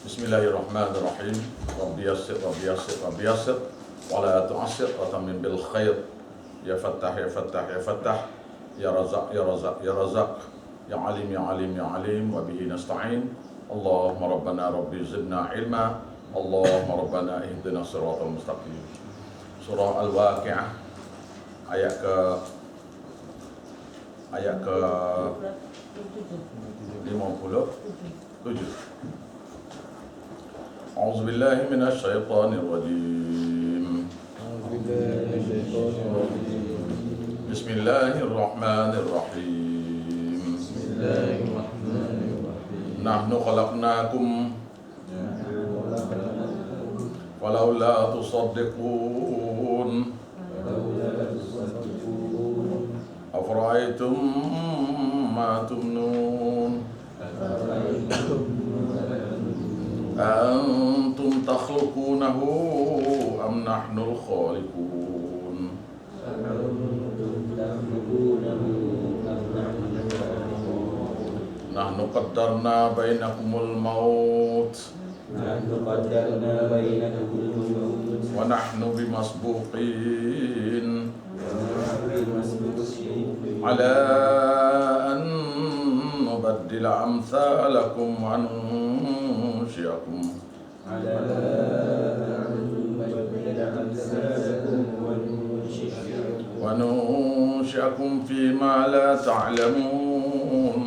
Bismillahirrahmanirrahim. Rabbi yassir, Rabbi yassir, Rabbi yassir. Wa la tu'assir wa tamim bil khair. Ya Fattah, ya Fattah, ya Fattah. Ya Razak, ya Razak, ya Razak. Ya Alim, ya Alim, ya Alim. Wa bihi nasta'in. Allahumma Rabbana Rabbi zidna ilma. Allahumma Rabbana ihdina siratal mustaqim. Surah Al-Waqi'ah ayat ke 57. A'udzu billahi minasy syaithanir rajim. Bismillahirrahmanirrahim. Nahnu khalaqnakum walaula tusaddiqun afara'aytum ma tumnun أأنتم تخلقونه أم نحن الخالقون نحن قدرنا بينكم الموت ونحن بمسبوقين على أن نبدل أمثالكم وننشئكم فيما لا تعلمون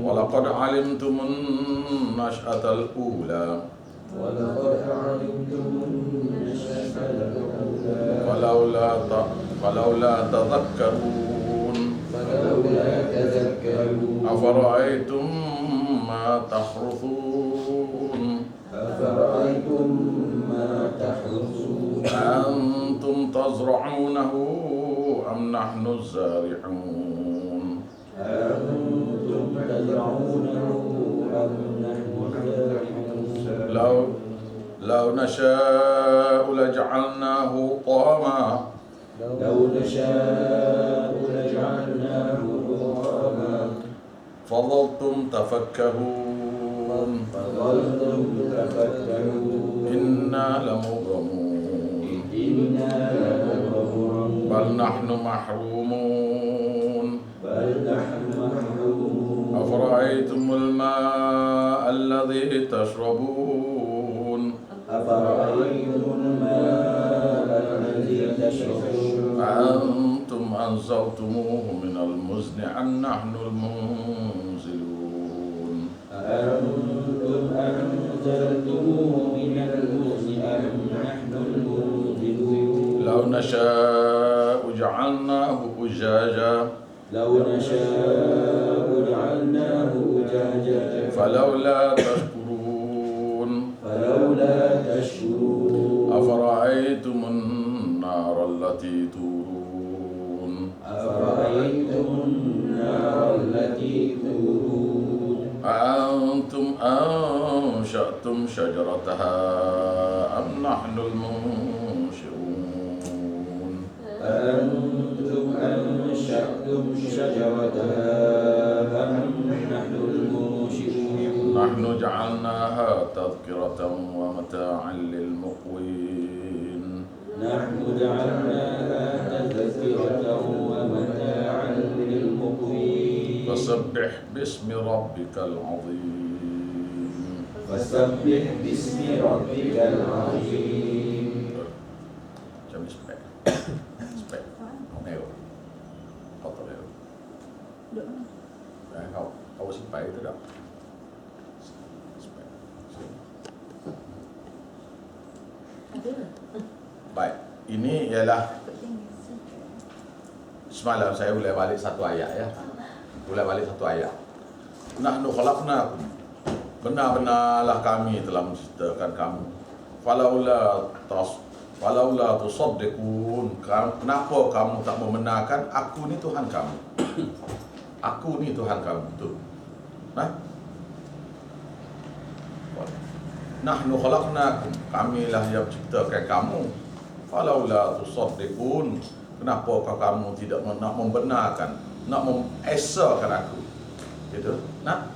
ولقد علمتم النشأة الأولى فلولا تذكرون أفرأيتم ما تحرثون أأنتم تزرعونه أم نحن الزارعون لو نشاء لجعلناه طاما فظلتم تفكهون إنا لمغرمون بل نحن محرومون أفرأيتم الماء الذي تشربون أأنتم أنزلتموه من المزن أم نحن المنزلون لو نشاء جعلناه أجاجا فلولا تشكرون أفرأيتم النار التي تورون أأنتم أنشأتم شجرتها أم نحن المنشئون نحن جعلناها تذكرة ومتاعا للمقوين فسبح باسم ربك العظيم Jam spek. Neo. Hotel itu. Kau simpai itu dah. Spek. Baik, ini ialah semalam saya mulai balik satu ayat ya. Nahnu khalaqnakum. Benar-benarlah kami telah menciptakan kamu. Falaula tusaddiqun. Kenapa kamu tak membenarkan aku ni Tuhan kamu? Aku ni Tuhan kamu tu. Nahnu khalaqnakum. Kamilah yang menciptakan kamu. Falaula tusaddiqun. Kenapa kamu tidak nak membenarkan, nak mengesakan aku? Gitu. Nah,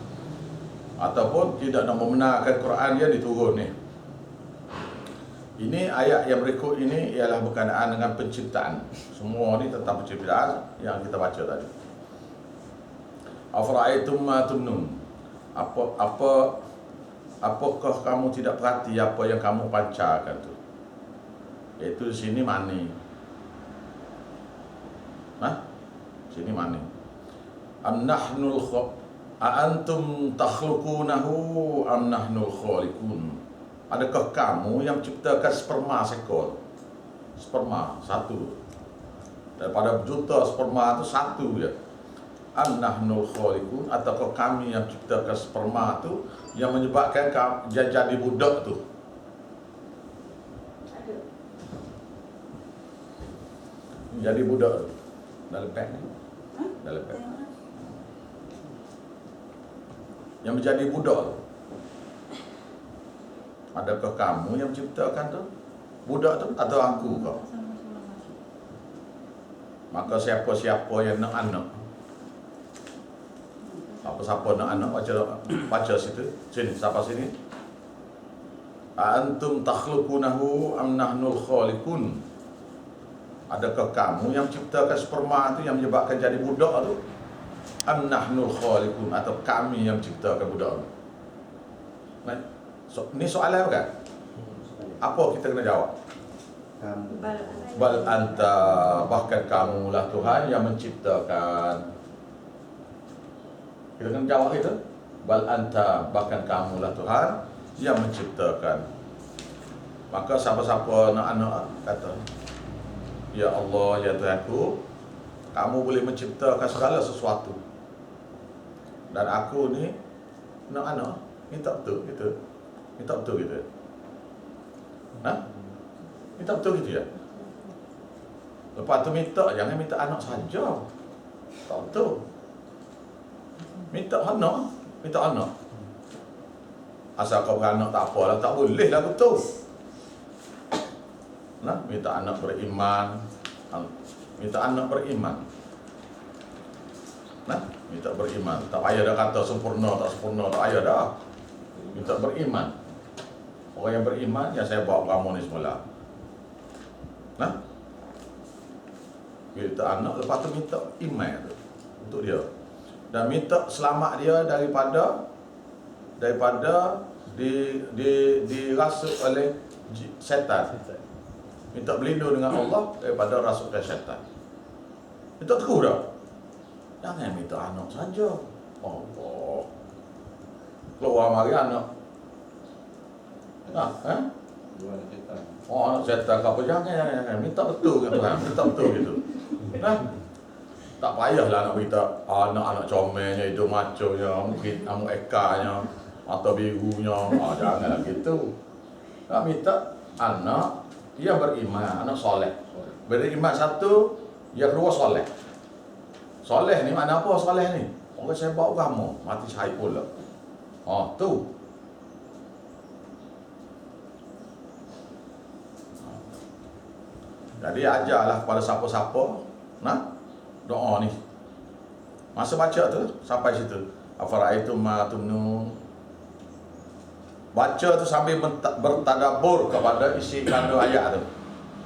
ataupun tidak nak membenarkan Quran dia diturun ni. Ini ayat yang berikut ini ialah berkenaan dengan penciptaan. Semua ni tentang penciptaan yang kita baca tadi. Afara'aitum ma tumnun. Apakah kamu tidak perhati apa yang kamu pancarkan tu? Iaitu di sini mani. Nah, sini mani. Am nahnul antum takhluqunahu am nahnul khaliqun. Adakah kamu yang menciptakan sperma seekor? Sperma satu. Daripada juta sperma itu satu je. Am nahnul khaliqun, ataukah kami yang menciptakan sperma tu yang menyebabkan jadi budak tu? Jadi budak tu. Dalam beg ni. Dalam beg. Yang menjadi budak tu. Adakah kamu yang menciptakan tu? Budak tu atau aku kau? Maka siapa-siapa yang nak anak, siapa nak anak, baca situ. Sini, siapa sini? Antum takhluqunahu am nahnul khaliqun. Adakah kamu yang menciptakan sperma tu yang menyebabkan jadi budak tu? Am nahnul khaliqun, atau kami yang menciptakan budak tu? Ni soalan bukan? Apa kita kena jawab? Bal anta, bahkan kamulah Tuhan yang menciptakan. Kita kena jawab itu. Bal anta, bahkan kamulah Tuhan yang menciptakan. Maka siapa-siapa anak-anak kata, ya Allah, ya Tuhanku, kamu boleh menciptakan segala sesuatu. Dan aku ni anak-anak minta betul gitu. Minta betul gitu. Minta betul gitu ya. Lepas tu minta, jangan minta anak saja. Tak betul. Minta anak, minta anak. Asal kau beranak tak apalah, tak boleh lah betul. Minta anak beriman. Minta anak beriman. Minta beriman. Tak payah dah kata sempurna, tak sempurna, tak payah dah. Minta beriman. Orang yang beriman, yang saya bawa kamu ni semula. Minta anak, lepas tu minta iman tu untuk dia. Dan minta selamat dia daripada dirasuk oleh syaitan. Minta berlindung dengan Allah daripada rasukan syaitan. Minta teguh dah. Jangan minta anak saja. Allah. Keluar mari anak. Anak syaitan apa, jangan. Minta betul kan Tuhan. Minta betul gitu. Tak payahlah nak minta anak-anak comelnya, hidung maconya, mungkin amuk ekanya, mata birunya. Janganlah gitu. Nak minta anak yang beriman, anak soleh. Beriman satu, yang kedua soleh. Soleh ni mana apa soleh ni? Orang saya bawa kamu, mati syahid pula. Tu. Jadi ajarlah kepada siapa-siapa doa ni. Masa baca tu sampai situ. Afara'aitum ma tumnun. Baca tu sambil bertadabbur kepada isi kandung ayat tu.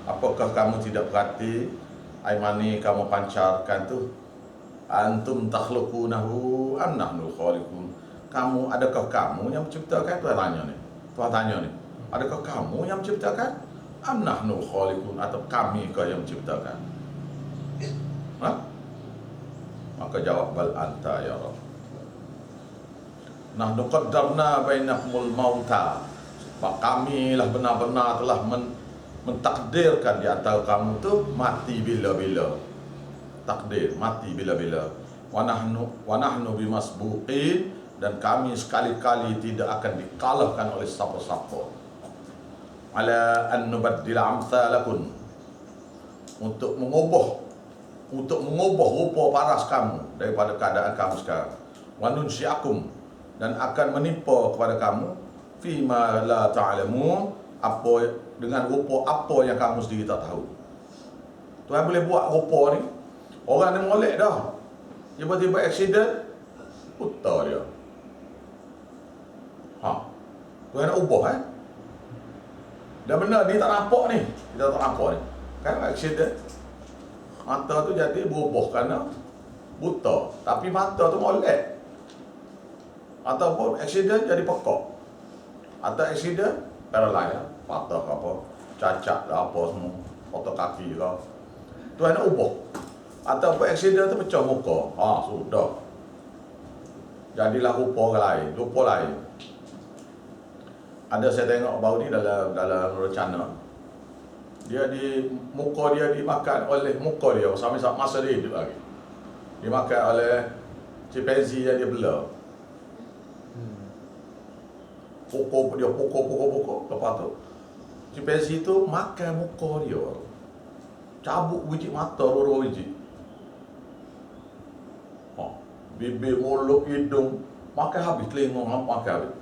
Apakah kamu tidak perhati air mani kamu pancarkan tu? Antum takhluqunahu am nahnul khaliqun. Adakah kamu yang menciptakan? Tuhan tanya ni. Adakah kamu yang menciptakan? Am nahnul khaliqun, atau kami kau yang menciptakan? Maka jawab bal anta ya Rabb. Nahnu qaddarna bainakumul mauta. Kami lah benar-benar telah mentakdirkan di antara kamu tu mati bila-bila. Takdir mati bila-bila. Wa nahnu bimasbuqin, dan kami sekali-kali tidak akan dikalahkan oleh siapa-siapa. Ala an nubaddil amsalakum, untuk mengubah rupa paras kamu daripada keadaan kamu sekarang. Wa nunsyiakum, dan akan menimpa kepada kamu fima la ta'lamun, dengan rupa apa yang kamu sendiri tak tahu. Tuhan boleh buat rupa ni. Orang ni molek dah, tiba-tiba accident, buta dia. Tuhan nak ubah Dan benda ni tak nampak ni. Kita tak nampak ni. Kan accident. Mata tu jadi berubah kerana buta. Tapi mata tu molek. Ataupun accident jadi pekak. Atau accident paralyzed, patah ke apa, cacat lah apa semua, patah kaki ke. Tuhan nak ubah. Ataupun accident tu pecah muka. Sudah. Jadilah rupa lain, Ada saya tengok baru ni dalam rencana. Dia muka dia dimakan oleh muka dia sampai masa dia hidup lagi. Dimakan oleh chimpanzee yang dia bela. Pukul. Lepas tu chimpanzee tu makan muka dia. Cabut biji mata dua biji. Bibir, mulut, hidung makan habis, telinga makan habis.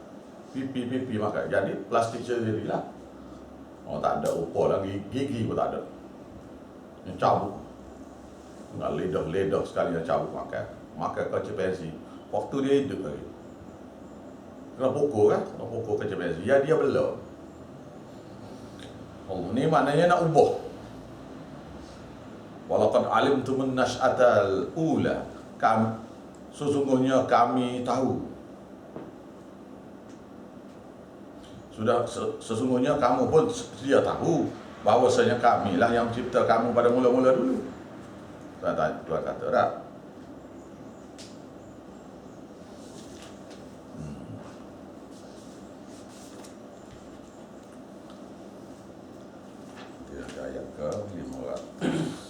Pipi makan. Jadi plastik surgery lah. Tak ada rupa lagi, gigi pun tak ada. Yang cabut. Dengan lidah sekali yang cabut makan. Makan ke chimpanzee. Waktu dia hidup lagi. Kena pukul kan? Kena pukul ke chimpanzee. Ya dia bela. Ni maknanya nak ubah. Walaqad alimtumun nash'atal ula. Sesungguhnya kami tahu. Sesungguhnya kamu pun sedia tahu bahawasanya kami lah yang mencipta kamu pada mula-mula dulu. Tuhan kata tak? Tidak ayat ke 500.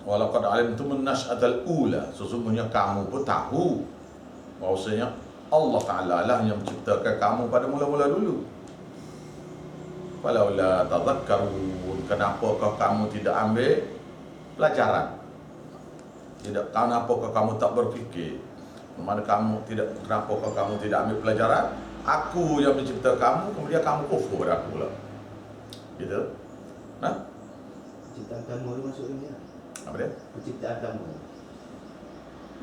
Walaqad alimtumun nash'atal ula. Sesungguhnya kamu pun tahu bahawasanya Allah Ta'ala lah yang menciptakan kamu pada mula-mula dulu. Falaula tadhakkarun. Kenapakah kamu tidak ambil pelajaran? Kenapakah kamu tak berfikir? Kenapakah kamu tidak ambil pelajaran? Aku yang mencipta kamu, kemudian kamu kufur pada aku pula. Gitu? Ciptaan kamu tu masuk ini lah. Apa dia? Penciptaan kamu.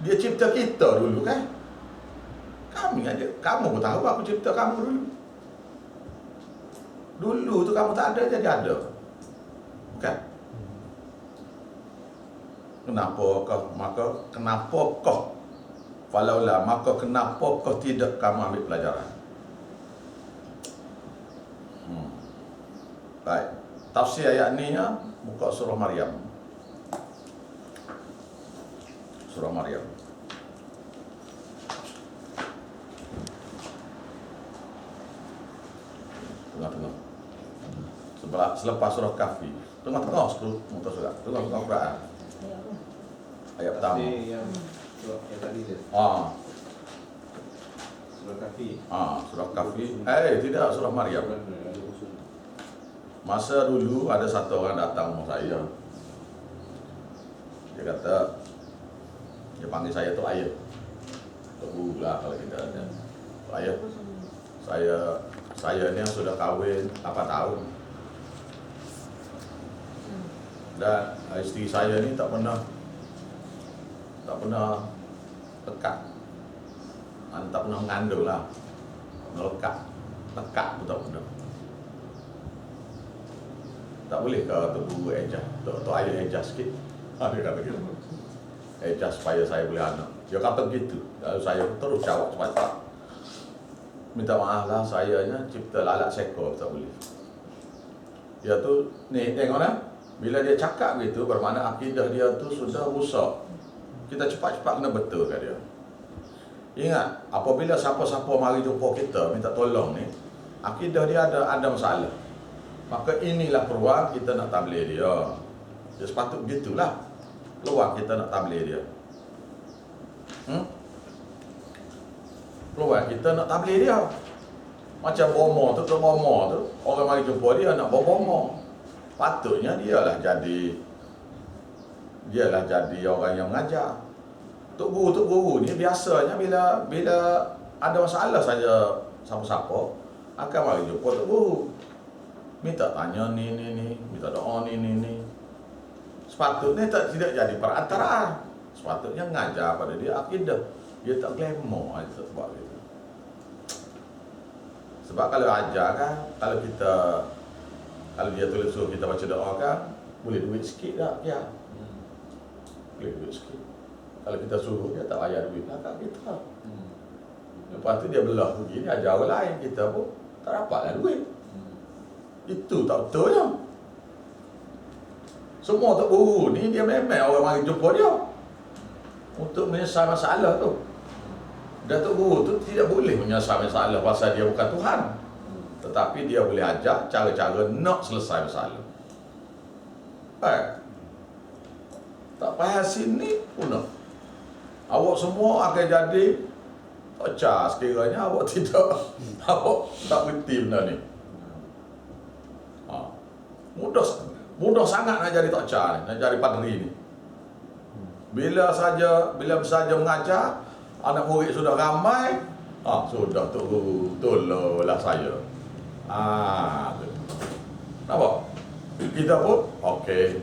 Dia cipta kita dulu kan? Kami aja. Kamu pun tahu aku cipta kamu dulu. Dulu tu kamu tak ada, jadi ada. Bukan? Kenapakah falaulah, maka kenapakah tidak kamu ambil pelajaran? Baik. Tafsir ayat ni buka surah Maryam. Surah Maryam. Tengah-tengah. Selepas surah Kahfi. Tengah-tengah surah. Tengah-tengah Quran. Ayat pertama. Yang tadi tu. Surah Kahfi. Surah Kahfi. Tidak, surah Maryam. Masa dulu ada satu orang datang rumah saya. Dia kata, dia panggil saya tu ayah. Tebu lah kalau kita ada. Ayah, saya ni sudah kahwin 8 tahun. Dan isteri saya ni tak pernah lekat. Tak pernah mengandung lah. Lekat pun tak pernah. Tak boleh ke tebu ejah? Tu ayah ejah sikit. Dia kata gitu. Ejah supaya saya boleh anak. Dia kata begitu. Lalu saya terus jawab cepat-cepat. Minta maaf lah, saya cipta lalat seekor, tak boleh. Dia tu, ni tengok lah. Bila dia cakap gitu, bermakna akidah dia tu sudah rusak. Kita cepat-cepat kena betulkan dia. Ingat, apabila siapa-siapa mari jumpa kita, minta tolong ni, akidah dia ada masalah. Maka inilah peluang kita nak tabligh dia. Dia sepatut begitulah. Peluang kita nak tabligh dia. Peluang kita nak tabligh dia. Macam bomo tu, orang mari jumpa dia nak bawa bomo. Patutnya dia lah jadi dialah jadi orang yang mengajar. Tok guru ni biasanya bila ada masalah saja siapa-siapa akan mari jumpa tok guru. Minta tanya ni, minta doa ni. Sepatutnya tidak jadi perantara. Sepatutnya mengajar pada dia akidah. Dia tak glamour aja sebab gitu. Sebab kalau ajar kan, kalau dia tulis suruh kita baca doa kan, boleh duit sikit tak? Ya. Boleh duit sikit. Kalau kita suruh dia tak bayar duit lah kat kita. Lepas tu dia belah pergi, dia ajar orang lain, kita pun tak dapatlah duit. Itu tak betulnya. Semua tok guru ni dia memang orang mari jumpa dia untuk menyelesaikan masalah tu. Datuk guru tu tidak boleh menyelesaikan masalah pasal dia bukan Tuhan. Tetapi dia boleh ajar cara-cara nak selesai masalah. Tak payah sini pun nak. Awak semua akan jadi tocah sekiranya awak tidak awak tak berhenti benda ni. Mudah sangat nak jadi tocah ni, nak jadi padri ni. Bila saja mengajar, anak murid sudah ramai, sudah tok guru tolonglah saya. Tu. Nampak? Kita pun okey.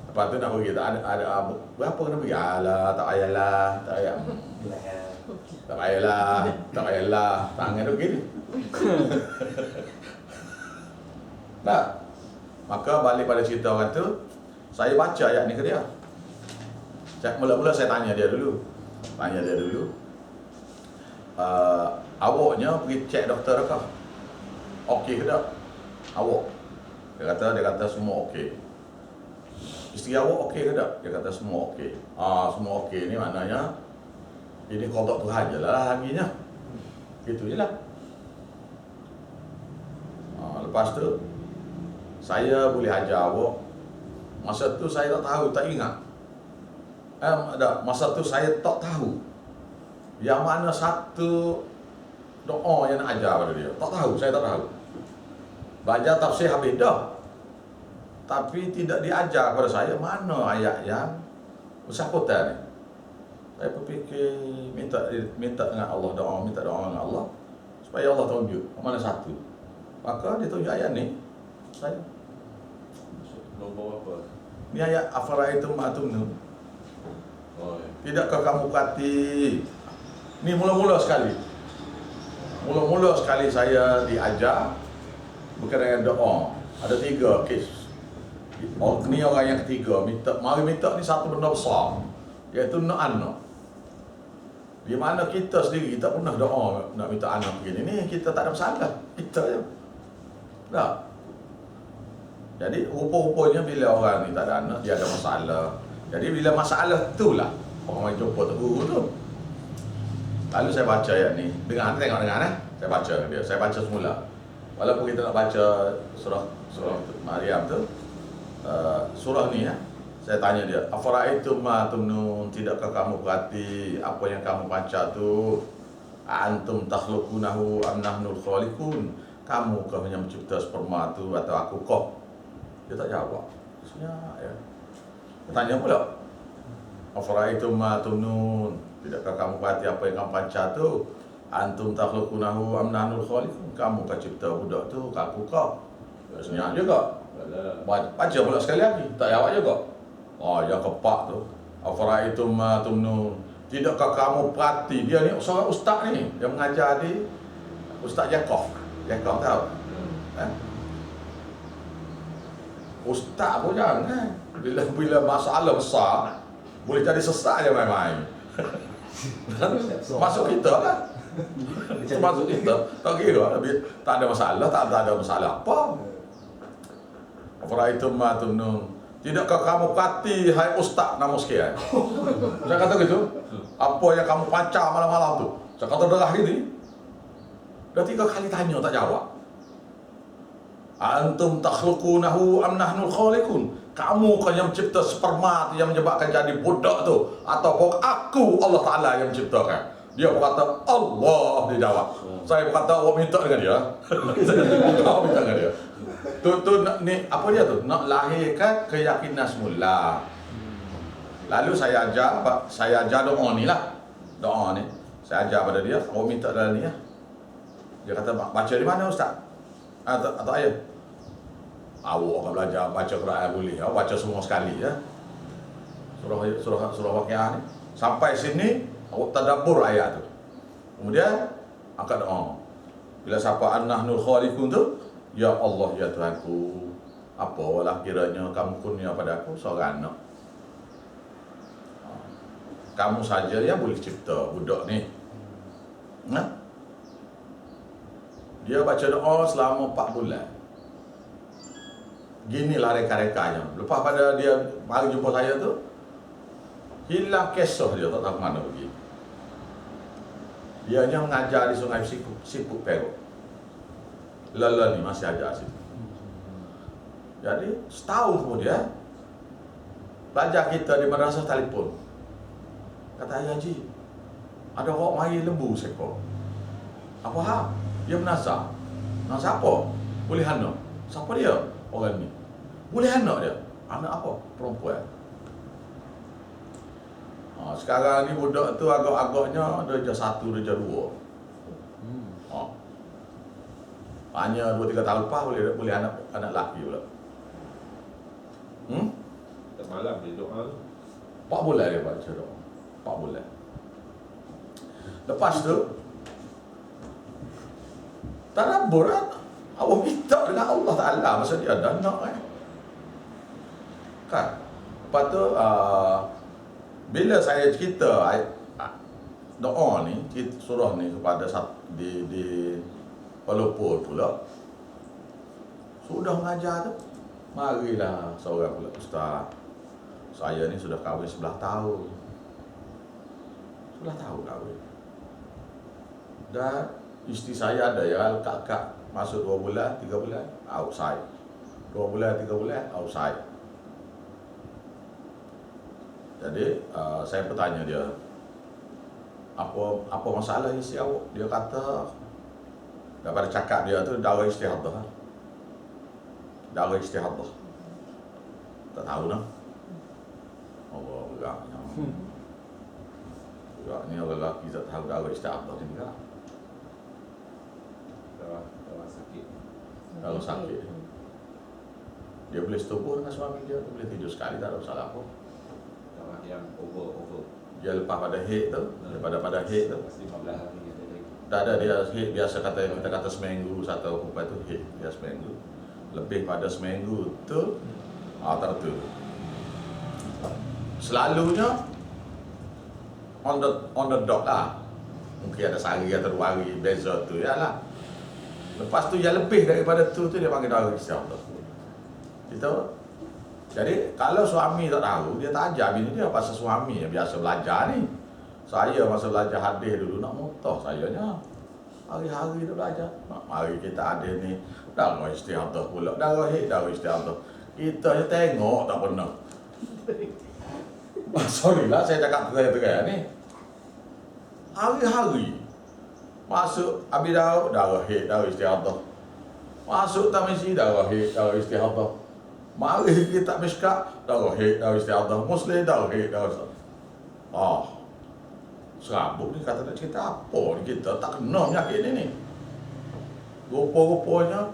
Lepas tu nak pergi ada berapa kena pergi? Alah, tak payahlah. Tak payahlah. Tangan tu gini. Nah, maka balik pada cerita orang tu, saya baca ayat ni ke dia. Mula-mula saya tanya dia dulu. Awaknya pergi cek doktor ke? Okey ke tak? Awak. Dia kata semua okey. Isteri awak okey ke tak? Dia kata semua okey. Semua okey ni maknanya ini qada Tuhan je lah laginya. Gitu je lah. Lepas tu saya boleh ajar awak. Masa tu saya tak tahu, tak ingat. Masa tu saya tak tahu yang mana satu doa yang nak ajar pada dia. Saya tak tahu. Baca tafsir habis dah. Tapi tidak diajar kepada saya mana ayat yang bersangkutan ni. Saya berfikir minta dengan Allah, minta doa dengan Allah supaya Allah tunjuk mana satu. Maka dia tunjuk ayat ni. Saya Nombor apa? ni ayat afara'aitum ma tumnun. Tidakkah kamu perhati? Ni mula-mula sekali saya diajar bukan dengan doa. Ada 3 kes. Ni orang yang ketiga mari minta ni satu benda besar, iaitu nak anak. Di mana kita sendiri tak pernah doa nak minta anak begini ni, kita tak ada masalah. Kita je. Tak. Jadi rupa-rupanya bila orang ni tak ada anak, dia ada masalah. Jadi bila masalah itulah orang main jumpa tok guru tu. Lalu saya baca ayat ni. Tengok dengan saya baca dia. Saya baca semula. Walaupun kita nak baca surah Maryam tu, surah ni saya tanya dia, afara'aitum ma tumnun, tidakkah kamu perhati apa yang kamu baca tu? Antum takhluqunahu am nahnul khaliqun? Kamu kah yang mencipta sperma tu atau aku kah? Dia tak jawab. Maksudnya ya. Tanya pula, afara'aitum ma tumnun, tidakkah kamu perhati apa yang kamu baca tu? Antum takhluqunahu am nahnul khaliqun? Kamu kah cipta budak tu, aku kah? Senyap juga. Baca pula sekali lagi, tak jawab juga. Yang keempat tu, afara'aitum ma tumnun, tidakkah kamu perhati? Dia ni seorang ustaz ni, dia mengajar di Ustaz Jakob tahu? Ustaz pun jangan. Bila masalah besar, boleh jadi sesat je main-main. Masuk kita lah. Masuk kita, tak kira. Tak ada masalah, tak ada masalah apa. Afara'aitum ma tumnun, tidakkah kamu perhati hai ustaz nama sekian? Saya kata gitu. Apa yang kamu pancar malam-malam tu? Saya kata derah gini. Dah 3 kali tanya tak jawab. Antum takhluqunahu am nahnul khaliqun? Kamu kan yang mencipta sperma tu yang menyebabkan jadi budak tu, ataupun aku Allah Ta'ala yang menciptakan? Dia berkata Allah, dia jawab. Saya berkata awak minta dengan dia. Awak minta dengan dia. Tu ni apa dia tu? Nak lahirkan keyakinan semula. Lalu saya ajar doa ni lah. Doa ni. Saya ajar pada dia, awak minta dalam ni lah. Dia kata baca di mana ustaz? Atau ayah? Awak akan belajar baca Quran boleh. Awak baca semua sekali ya. Surah Waqiah ni. Sampai sini awak tadabbur ayat tu. Kemudian angkat doa. Bila siapa an-nahnul khaliqun tu, ya Allah ya Tuhanku, apalah kiranya kamu kurnia pada aku seorang anak. Kamu saja yang boleh cipta budak ni. Nah. Dia baca doa selama 4 bulan. Ginilah reka-rekanya. Lepas pada dia mari jumpa saya tu, hilang kisah dia, tak tahu mana pergi. Dia hanya mengajar di Sungai Siput Perak. Lala ni masih ajar situ. Jadi setahun kemudian pelajar kita di madrasah telefon. Kata Ayah Haji, ada orang mari lembu sekor. Apa hal? Dia menasah. Nasah apa? Boleh anak. Siapa dia? Orang ni. Boleh anak dia. Anak apa? Perempuan. Sekarang ni budak tu agak-agaknya darjah 1, darjah 2. Hanya 2-3 tahun lepas boleh anak lelaki pula. Tak malam dia doa tu. 4 bulan dia baca doa. 4 bulan. Lepas tu tadabbur awak minta dengan Allah Ta'ala masa dia ada anak kan. Lepas tu bila saya cerita doa ni, surah ni kepada di Kuala Lumpur pula, sudah mengajar tu, marilah seorang pula, Ustaz, saya ni sudah kahwin 11 tahun. 11 tahun kahwin. Dan isteri saya ada yang kakak masuk 2 bulan, 3 bulan, outside. 2 bulan, 3 bulan, outside. Jadi saya bertanya dia, apa masalah isteri awak? Dia kata daripada cakap dia tu darah istihadah. Darah istihadah. Tak tahu nah. Allah beratnya. Beratnya orang lelaki tak tahu darah istihadah ni kan. Darah sakit. Darah sakit. Dia boleh setubuh dengan suami dia, dia boleh tidur sekali, tak ada masalah apa. Darah yang over. Dia lepas pada haid tu, daripada haid tu. Pasti 15 hari ada lagi. Tak ada, dia haid biasa kita kata seminggu, satu perempuan tu haid dia seminggu. Lebih pada seminggu tu tertu. Selalunya on the dot lah. Mungkin ada sehari atau 2 hari beza tu ya lah. Lepas tu yang lebih daripada tu dia panggil darah istihadah. Kita jadi kalau suami tak tahu, dia tak ajar bini dia pasal suami yang biasa belajar ni. Saya masa belajar hadis dulu nak mutah sayanya. Hari-hari dia belajar. Mari kita hadis ni darah istihadah pula. Darah istihadah. Kita je tengok tak pernah. Sorry lah saya cakap terai-terai ni. Hari-hari masuk Abi Daud darah istihadah. Masuk Tirmizi darah istihadah. Mari kita Mishkat darah istihadah. Muslim darah istihadah. Serabut ni kata nak cerita apa ni, kita tak kena penyakit ni. Rupa-rupanya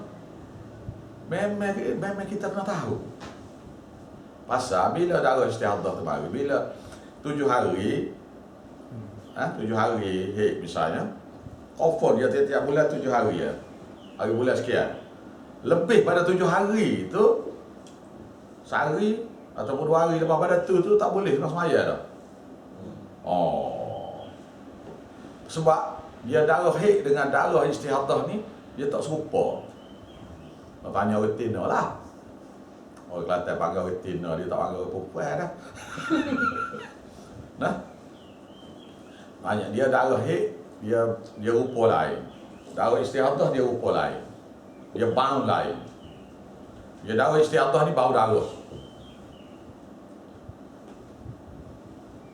memang kita kena tahu. Pasal bila darah istihadah tu mari, bila 7 hari 7 hari haid misalnya, cover dia tiap-tiap bulan 7 hari ya. Hari bulan sekian. Lebih pada 7 hari tu, sehari ataupun 2 hari lepas pada tu tak boleh kena semaya dah. Sebab dia darah haid dengan darah istihadah ni dia tak serupa. Tanya retina lah. Orang Kelantan panggil retina, dia tak panggil perempuan dah. Nah. Banyak dia darah haid, dia rupa lain. Darah istihadah dia rupa lain. Dia bau lain. Dia darah istihadah ni bau darah.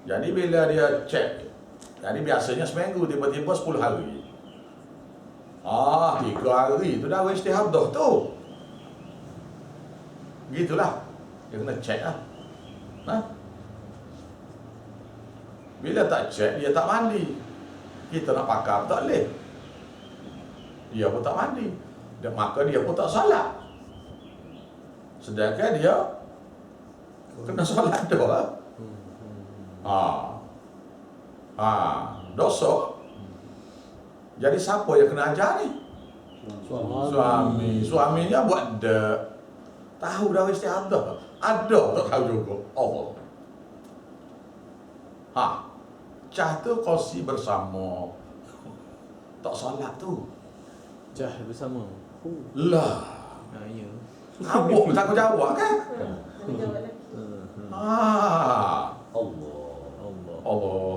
Jadi bila dia cek Jadi biasanya seminggu, tiba-tiba 10 hari. 3 hari tu darah istihadah tu. Gitulah. Dia kena cek lah. Bila tak cek, dia tak mandi. Kita nak pakar tak boleh. Dia pun tak mandi. Maka dia pun tak solat. Sedangkan dia kena solat tu lah. Dosa. Jadi siapa yang kena ajar ni? Suaminya buat tahu dah istihadah. Ada tak tahu juga. Allah. Cah tu kongsi bersama. Tak solat tu. Jah bersama. Lah. Ya. Awak tak jawab kan? Allah.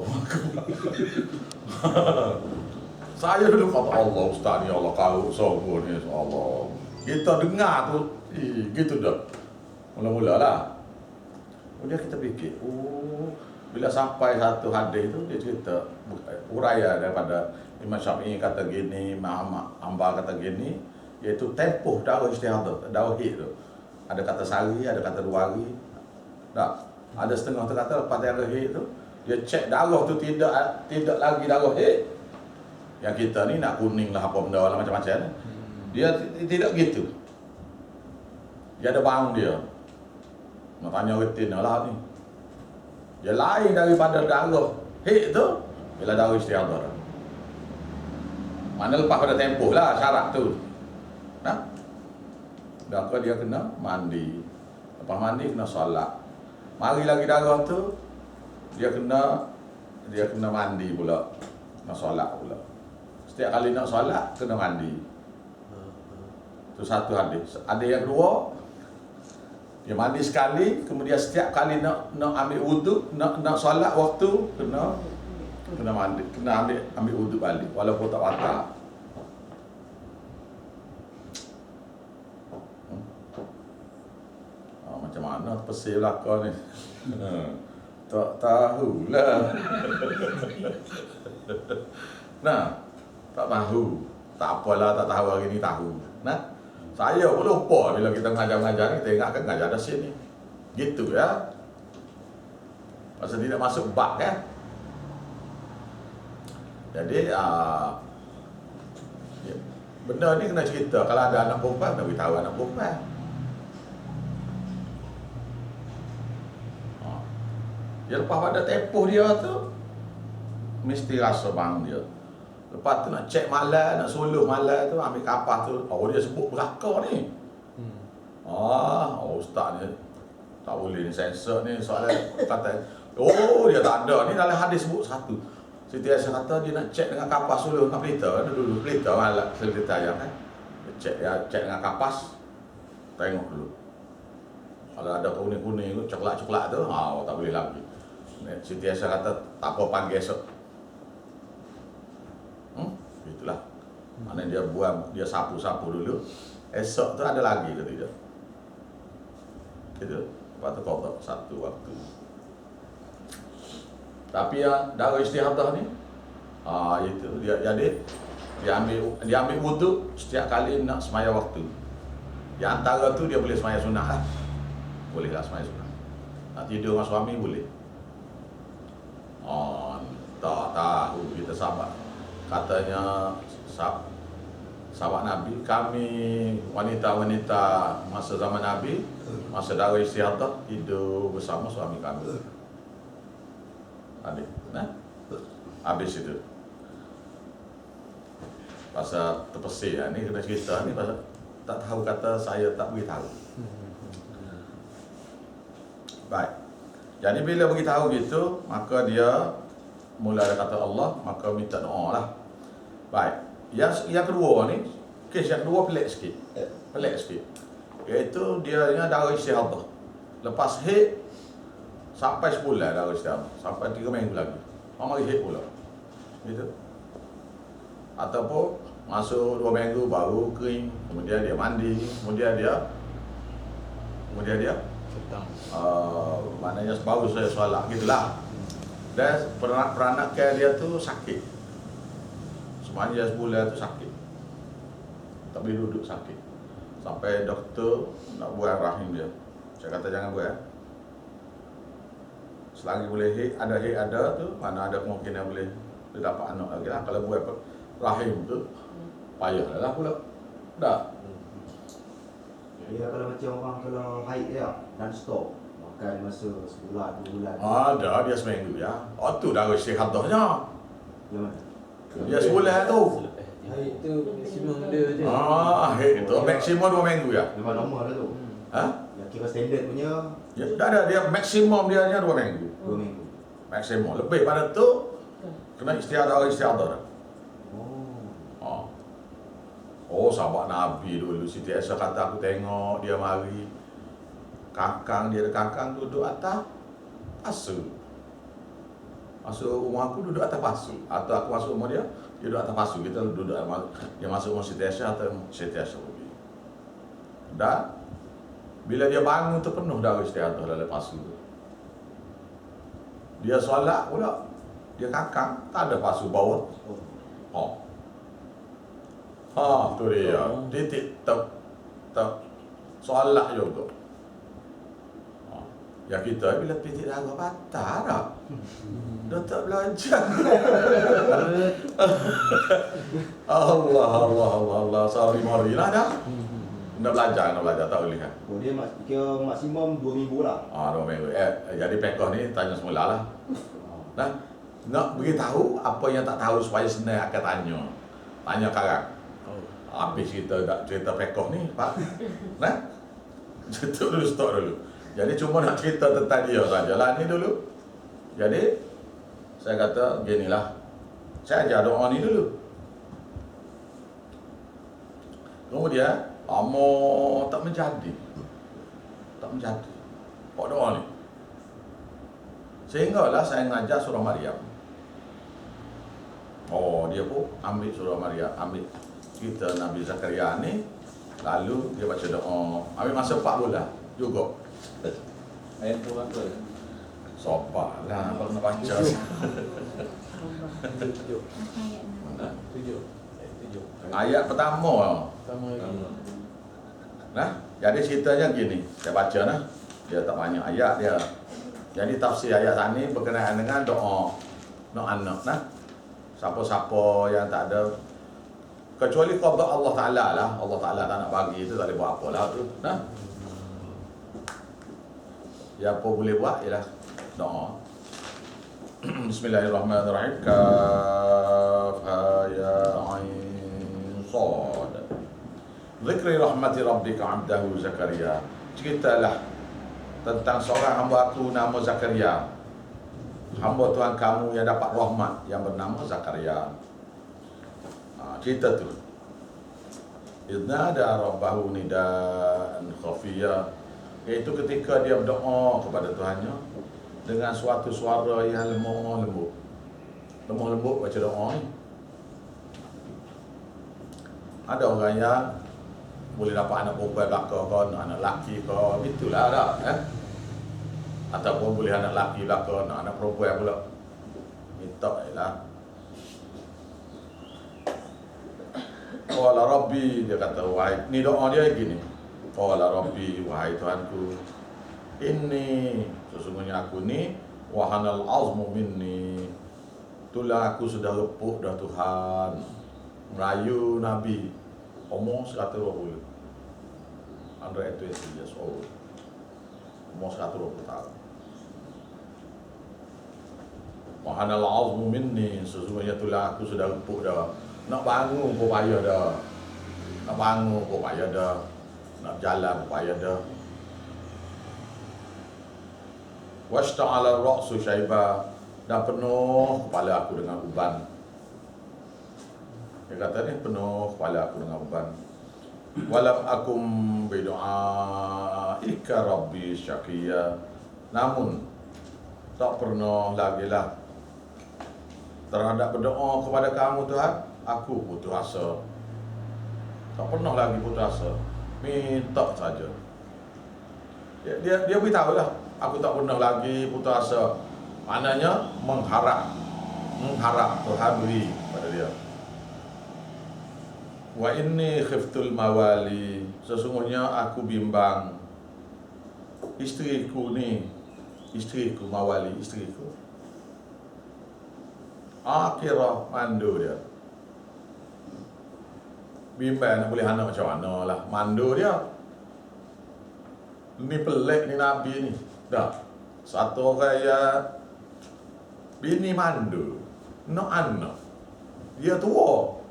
Saya dulu kata Allah Ustaz ni, Allah kau sombong ni, Allah. Kita dengar tu, gitu dah. Mula-mula lah. Kemudian kita fikir, bila sampai satu hadis tu, dia cerita uraya daripada Imam Syafi'i kata gini, Imam Hambal kata gini, iaitu tempoh darah istihadah, darah haid tu. Ada kata sehari, ada kata 2 hari. Tak. Ada setengah tu kata lepas darah haid tu, dia cek darah tu tidak lagi darah haid. Yang kita ni nak kuning lah apa benda lah macam-macam. Dia tidak gitu. Dia ada bang dia. Nak tanya retin lah ni. Dia lain daripada darah haid tu bila darah istihadah. Mana lepas pada tempoh lah syarat tu. Maka dia kena mandi. Lepas mandi kena solat. Mari lagi darah tu dia kena mandi pula. Kena solat pula. Setiap kali nak solat kena mandi. Itu satu hadis. Ada yang kedua, dia mandi sekali, kemudian setiap kali nak ambil wuduk, nak solat waktu kena mandi, kena ambil wuduk balik walaupun tak batal. Macam mana pesir belakang ni? Tak tahulah. Tak tahu. Tak apalah, tak tahu hari ni tahu. Saya pun lupa bila kita mengajar-mengajar ni, kita ingatkan mengajar dah sini. Gitu ya. Pasal tidak masuk bab kan. Jadi benda ni kena cerita. Kalau ada anak perempuan, kena beritahu anak perempuan. Dia lepas pada tempoh dia tu, mesti rasa bang dia. Lepas tu nak cek malam, nak suluh malam tu, ambil kapas tu. Dia sebut belakang ni. Ustaz ni tak boleh ni sensor ni. Soalnya kata, dia tak ada. Ni dalam hadis sebut satu. Siti Aisyah kata dia nak cek dengan kapas suluh dengan pelita. Dulu pelita malam, pelita ayam kan. Cek dengan kapas, tengok dulu. Kalau ada kuning-kuning, coklat-coklat tu, tak boleh lagi. Siti Aisyah kata, tak apa panggil esok. Itulah. Mana dia buang, dia sapu-sapu dulu. Esok tu ada lagi ke tidak? Gitu. Lepas tu qada satu waktu. Tapi yang darah istihadah ni, itu dia jadi dia ambil wuduk setiap kali nak semaya waktu. Di antara tu dia boleh semaya sunat lah. Bolehlah semaya sunat. Nak tidur dengan suami boleh. Tak tahu kita sahabat. Katanya sahabat Nabi, kami wanita-wanita masa zaman Nabi, masa darah istihadah tidur bersama suami kami. Habis itu. Pasal terpesir ni kena cerita ni pasal tak tahu kata saya tak beritahu. Baik. Jadi bila beritahu gitu, maka dia mula ada kata Allah, maka minta doa lah. Baik. Yang kedua ni, kes yang kedua pelik sikit. Iaitu dia darah istihadah. Lepas haid sampai sebulan darah istihadah, sampai 3 minggu lagi. Mari haid pula. Gitu. Ataupun masuk 2 minggu baru kering, kemudian dia mandi, kemudian dia petang. maknanya baru saya solat, gitulah. Dan peranak care dia tu sakit. Sepanjang sebulan tu sakit. Tapi duduk sakit. Sampai doktor nak buang rahim dia. Saya kata jangan buat. Selagi boleh ada tu, mana ada kemungkinan boleh dia dapat anak lagi lah. Kalau buat rahim tu, payah lah pula. Tak. Dia kalau macam orang kalau haid dia dan stop makan masa sebulan 2 bulan. Ada dia seminggu ya. Oh tu dah istihadahnya. Yang mana? Dia sebulan tu. Haid tu maksimum dia je. Haid tu maksimum 2 minggu ya. Memang normal dah tu. Ha? Yang kira standard punya Ya, dah ada dia maksimum dia hanya 2 minggu. 2 minggu. Maksimum. Lebih pada tu kena istihadah. Oh. Oh, sahabat Nabi dulu Siti Aisyah kata aku tengok dia mari kakang dia ada kakang duduk atas pasu. Masuk rumah aku duduk atas pasu. Atau aku masuk rumah dia duduk atas pasu. Kita duduk dia masuk rumah Siti Aisyah atau Siti Aisyah pergi. Dan bila dia bangun tu penuh dah istihadah dalam pasu tu. Dia solat pula. Dia kakang tak ada pasu bawah. Oh. Tu dia. Titik tak solat juga. Ya kita bila titik darah patah dah. Dah tak belajar. Allah. Sorry mari lah dah. Nak belajar tak boleh kan. Oh, dia kira maksimum 2 minggu lah. 2 minggu. Jadi pekoh ni tanya semula lah. Nah, nak beritahu apa yang tak tahu supaya senang akan tanya. Tanya sekarang. Habis kita nak cerita pekoh ni, Pak. Nah, cerita dulu, stop dulu. Jadi cuma nak cerita tentang dia sajalah ni dulu. Jadi, saya kata ginilah. Saya ajar doa ni dulu. Kemudian, lama tak menjadi. Kok doa ni? Sehinggalah saya ngajar surah Maryam. Oh, dia pun ambil surah Maryam, ambil kita Nabi Zakaria ni, lalu dia baca doa. Ambil masa 4 bulan juga. Ayat tu apa? Sobat lah, abang nak baca. 7. Ayat pertama. Sama lagi. Nah, jadi ceritanya gini, saya baca nah. Dia tak banyak ayat dia. Jadi tafsir ayat tadi berkenaan dengan doa nak anak nah. Siapa-siapa yang tak ada kecuali qada Allah Taala lah. Allah Taala tak nak bagi itu tak boleh buat apalah tu. Nah. Ya apa boleh buat ialah doa. Bismillahirrahmanirrahim. Kaf ha ya ain sad. Zikri rahmati rabbika 'abdahu Zakaria. Ceritalah tentang seorang hamba aku nama Zakaria. Hamba Tuhan kamu yang dapat rahmat yang bernama Zakaria. Cerita tu. Idna ada rabbahu nidaan khafiyah, iaitu ketika dia berdoa kepada Tuhannya dengan suatu suara yang lemah lembut. Lemah lembut baca doa ni. Ada orang yang boleh dapat anak perempuan belakang ke, anak lelaki ke, itulah dah. Ataupun boleh anak lelaki belakang, anak perempuan pula. Minta ialah. Qala Rabbi, dia kata, wahai, ni doa dia gini. Qala Rabbi, wahai Tuhanku, ini sesungguhnya aku ni wahanal azmu minni. Itulah aku sudah lepuk dah Tuhan. Melayu Nabi umur 120. 120 years old. Umur 120 tahun. Wahanal azmu minni, sesungguhnya itulah aku sudah lepuk dah. Nak bangun pun payah dah. Nak bangun pun payah dah. Nak jalan pun payah dah. Washta'ala ar-ra'su syaiba, dan penuh kepala aku dengan uban. Dia kata ni penuh kepala aku dengan uban. Walam akum bidu'aika rabbi syaqiyya. Namun tak pernah lagi lah terhadap berdoa kepada kamu Tuhan, aku putus asa. Tak pernah lagi putus asa. Minta saja. Dia beritahu lah, aku tak pernah lagi putus asa Maknanya mengharap Tuhan beri pada dia. Wa inni khiftul mawali, sesungguhnya aku bimbang isteriku, mawali isteriku. Akhirah mandu dia. Bimbang nak boleh anak macam mana lah. Mandu dia. Ni pelik ni Nabi ni. Dah. Satu orang yang bini mandu. Nak anak. Dia tua.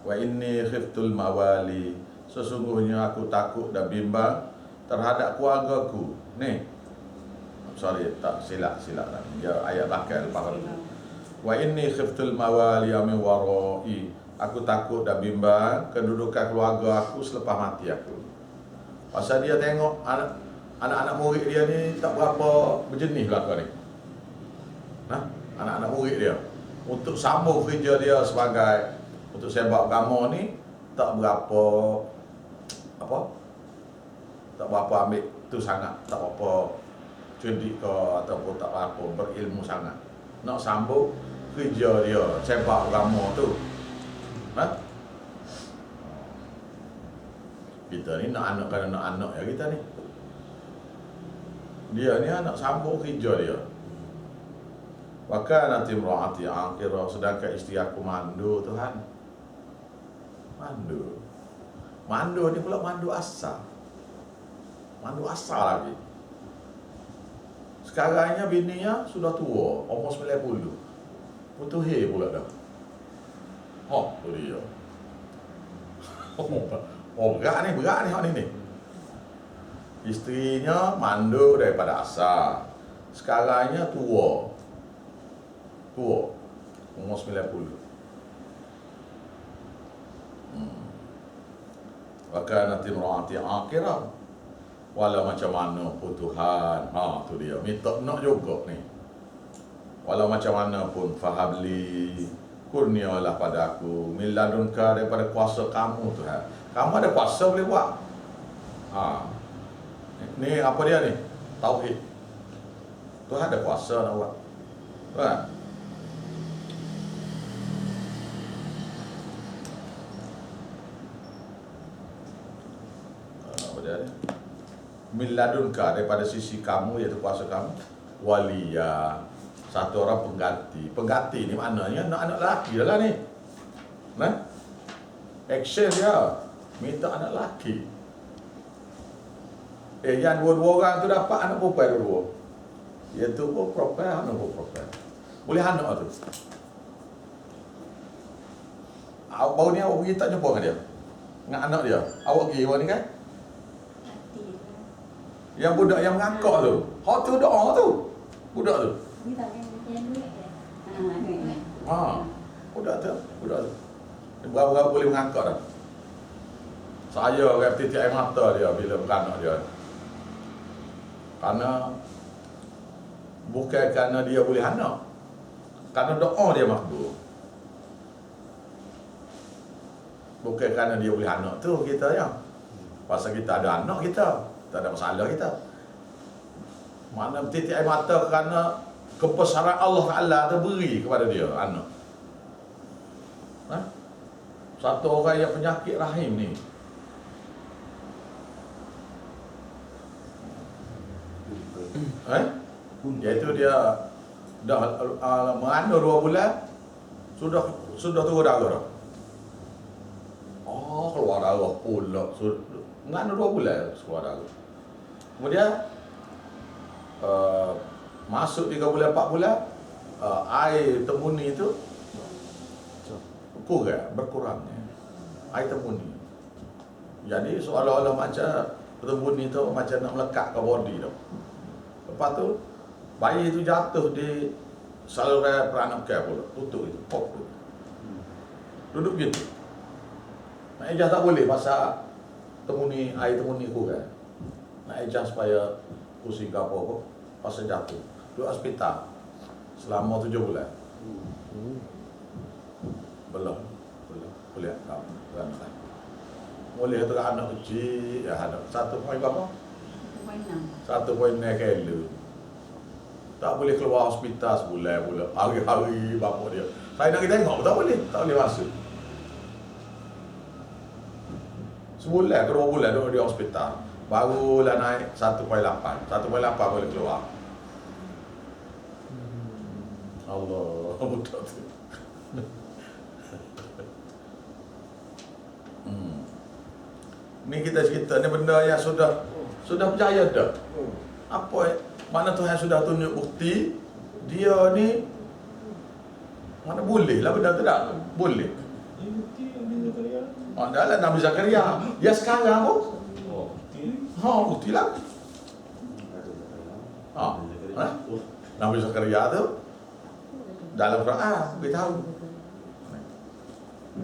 Wa inni khiftul mawali, sesungguhnya aku takut dan bimbang terhadap keluargaku. Ni. Sorry, tak silap dah. Dia ayat bakal lepas tu. Wa inni khiftul mawali min warai, aku takut dan bimbang kedudukan keluarga aku selepas mati aku. Pasal dia tengok anak-anak murid dia ni tak berapa berjenis belaka ni. Anak-anak murid dia untuk sambung kerja dia sebagai untuk sebab agama ni tak berapa ambil tu sangat, tak berapa cerdik ke ataupun tak berapa berilmu sangat. Nak sambung kerja dia sebab agama tu. Kita ni nak anak ya kita ni. Dia ni anak sambung kerja dia. Maka nanti meraati akhirah, sedangkan isteri aku mandu Tuhan. Mandu ni pula mandu asal. Mandu asal lagi. Sekarangnya bininya sudah tua, umur 90. Putuhi pula dah. Tu dia. Berat ni hak ni. Isterinya mandu daripada asal. Sekarangnya tua, umur 90. Maka nanti meraati akhirah, walau macam mana pun Tuhan, tu dia, minta nak juga ni. Walau macam mana pun, fahabli, kurnialah pada aku, min ladunka, daripada kuasa kamu Tuhan. Kamu ada kuasa boleh buat. Ni apa dia ni? Tauhid. Tuhan ada kuasa nak buat. Tuhan. Min ladunka, daripada sisi kamu, iaitu kuasa kamu, waliya, satu orang pengganti ni maknanya anak lelaki dah lah ni. Action dia minta anak lelaki. Yang dua-dua orang tu dapat anak perempuan dua-dua, iaitu perempuan, anak perempuan boleh anak tu. Baru ni awak pergi tak jumpa dengan dia, dengan anak dia. Awak pergi baru ni kan, yang budak yang mengangkak tu, hak tu doa tu, budak tu. Budak tu. Berapa boleh mengangkak dah. Saya orang titik air mata dia bila beranak dia. Kerana bukan kerana dia boleh anak, kerana doa dia makbul. Bukan kerana dia boleh anak tu kita ya. Pasal kita ada anak kita, tak ada masalah kita. Mana titik air mata kerana kebesaran Allah Ta'ala tu beri kepada dia anak. Satu orang yang penyakit rahim ni, iaitu dia dah mengandung 2 bulan, sudah turun darah dah. Keluar darah pula. Mengandung 2 bulan keluar darah. Kemudian masuk 3 bulan 4 bulan, air temuni itu berkurangnya air temuni. Jadi seolah-olah macam temuni itu macam nak melekat ke body tu. Lepas tu bayi itu jatuh di saluran peranakan pula, tutup itu, pop tu. Duduk gitu. Nak ejah tak boleh pasal air temuni kurang. Nak ejah supaya pusing ke apa pasal jatuh. Duduk hospital selama 7 bulan. Belum boleh tak boleh tu anak kecil ya, ada 1 point berapa? 1.6 kilo. Tak boleh keluar hospital sebulan pula. Hari-hari bapa dia. Saya nak pergi tengok, tak boleh masuk. Sebulan ke 2 bulan duduk di hospital. Barulah naik 1.8. 1.8 boleh keluar. Allah, betul tu. Ni kita cerita ni benda yang sudah berjaya dah. Apa mana Tuhan sudah tunjuk bukti dia ni mana boleh lah benda tu tak? Boleh. Dalam Nabi Zakaria. Ya sekarang pun. Bukti lah. Nabi Zakaria tu dalam Quran beritahu.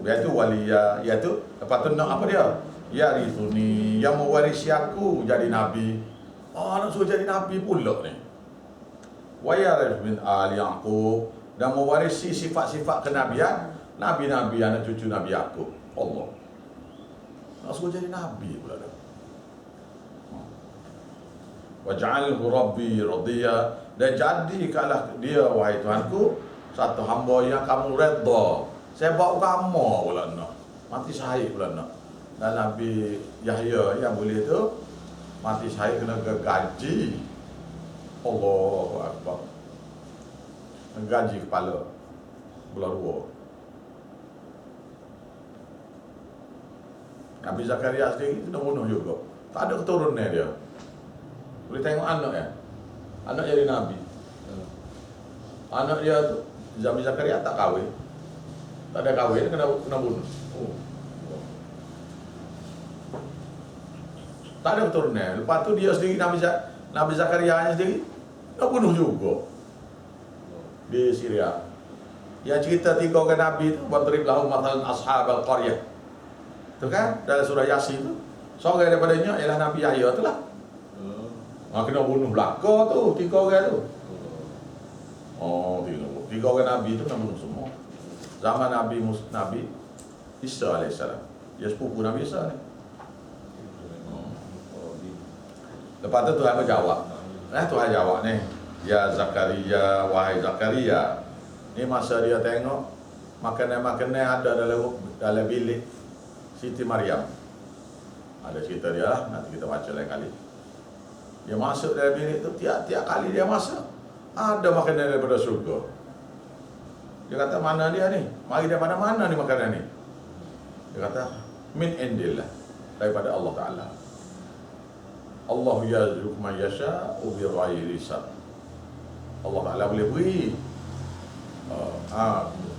Iaitu waliya, iaitu lepas tu nak apa dia? Ya rithuni, yang mewarisi aku jadi nabi. Nak suruh jadi nabi pula ni. Wa yarith min ali Yaqub, dan mewarisi sifat-sifat kenabian nabi-nabi anak cucu Nabi Yaqub. Allah. Nak suruh jadi nabi pula dah. Waj'alhu rabbi radiya, dan jadikanlah dia wahai Tuhanku satu hamba yang kamu redha. Saya bawa kamu pula nak. Mati syahid pula nak. Dan Nabi Yahya yang boleh tu mati syahid kena gaji. Allahu Akbar. Gaji kepala belah dua. Nabi Zakaria sendiri kena bunuh juga. Tak ada keturunan dia. Boleh tengok anak ya. Anak jadi Nabi. Anak dia tu Nabi Zakaria tak kahwin. Tak ada kahwin, kena bunuh. Tak ada keturunan. Lepas tu dia sendiri Nabi Zakaria sendiri nak bunuh juga di Syria. Yang cerita 3 orang Nabi tu, wadrib lahum mathalan ashabal qaryah. Tu kan dalam surah Yasin tu. Seorang daripadanya ialah Nabi Yahya tu lah. Kena bunuh belaka tu 3 orang tu. 3 orang Nabi tu kena bunuh semua. Zaman Nabi Isa AS. Dia sepupu Nabi Isa ni. Lepas tu Tuhan berjawab. Tuhan jawab ni, ya Zakaria, wahai Zakaria. Ni masa dia tengok makanan-makanan ada dalam bilik Siti Maryam. Ada cerita dia lah, nanti kita baca lain kali. Dia masuk dalam bilik tu, tiap-tiap kali dia masuk ada makanan daripada surga. Dia kata, mana dia ni? Mari daripada mana ni makanan ni? Dia kata, min indillah, daripada Allah Ta'ala. Allah yarzuqu man yasha'u bighairi hisab. Allah Ta'ala boleh beri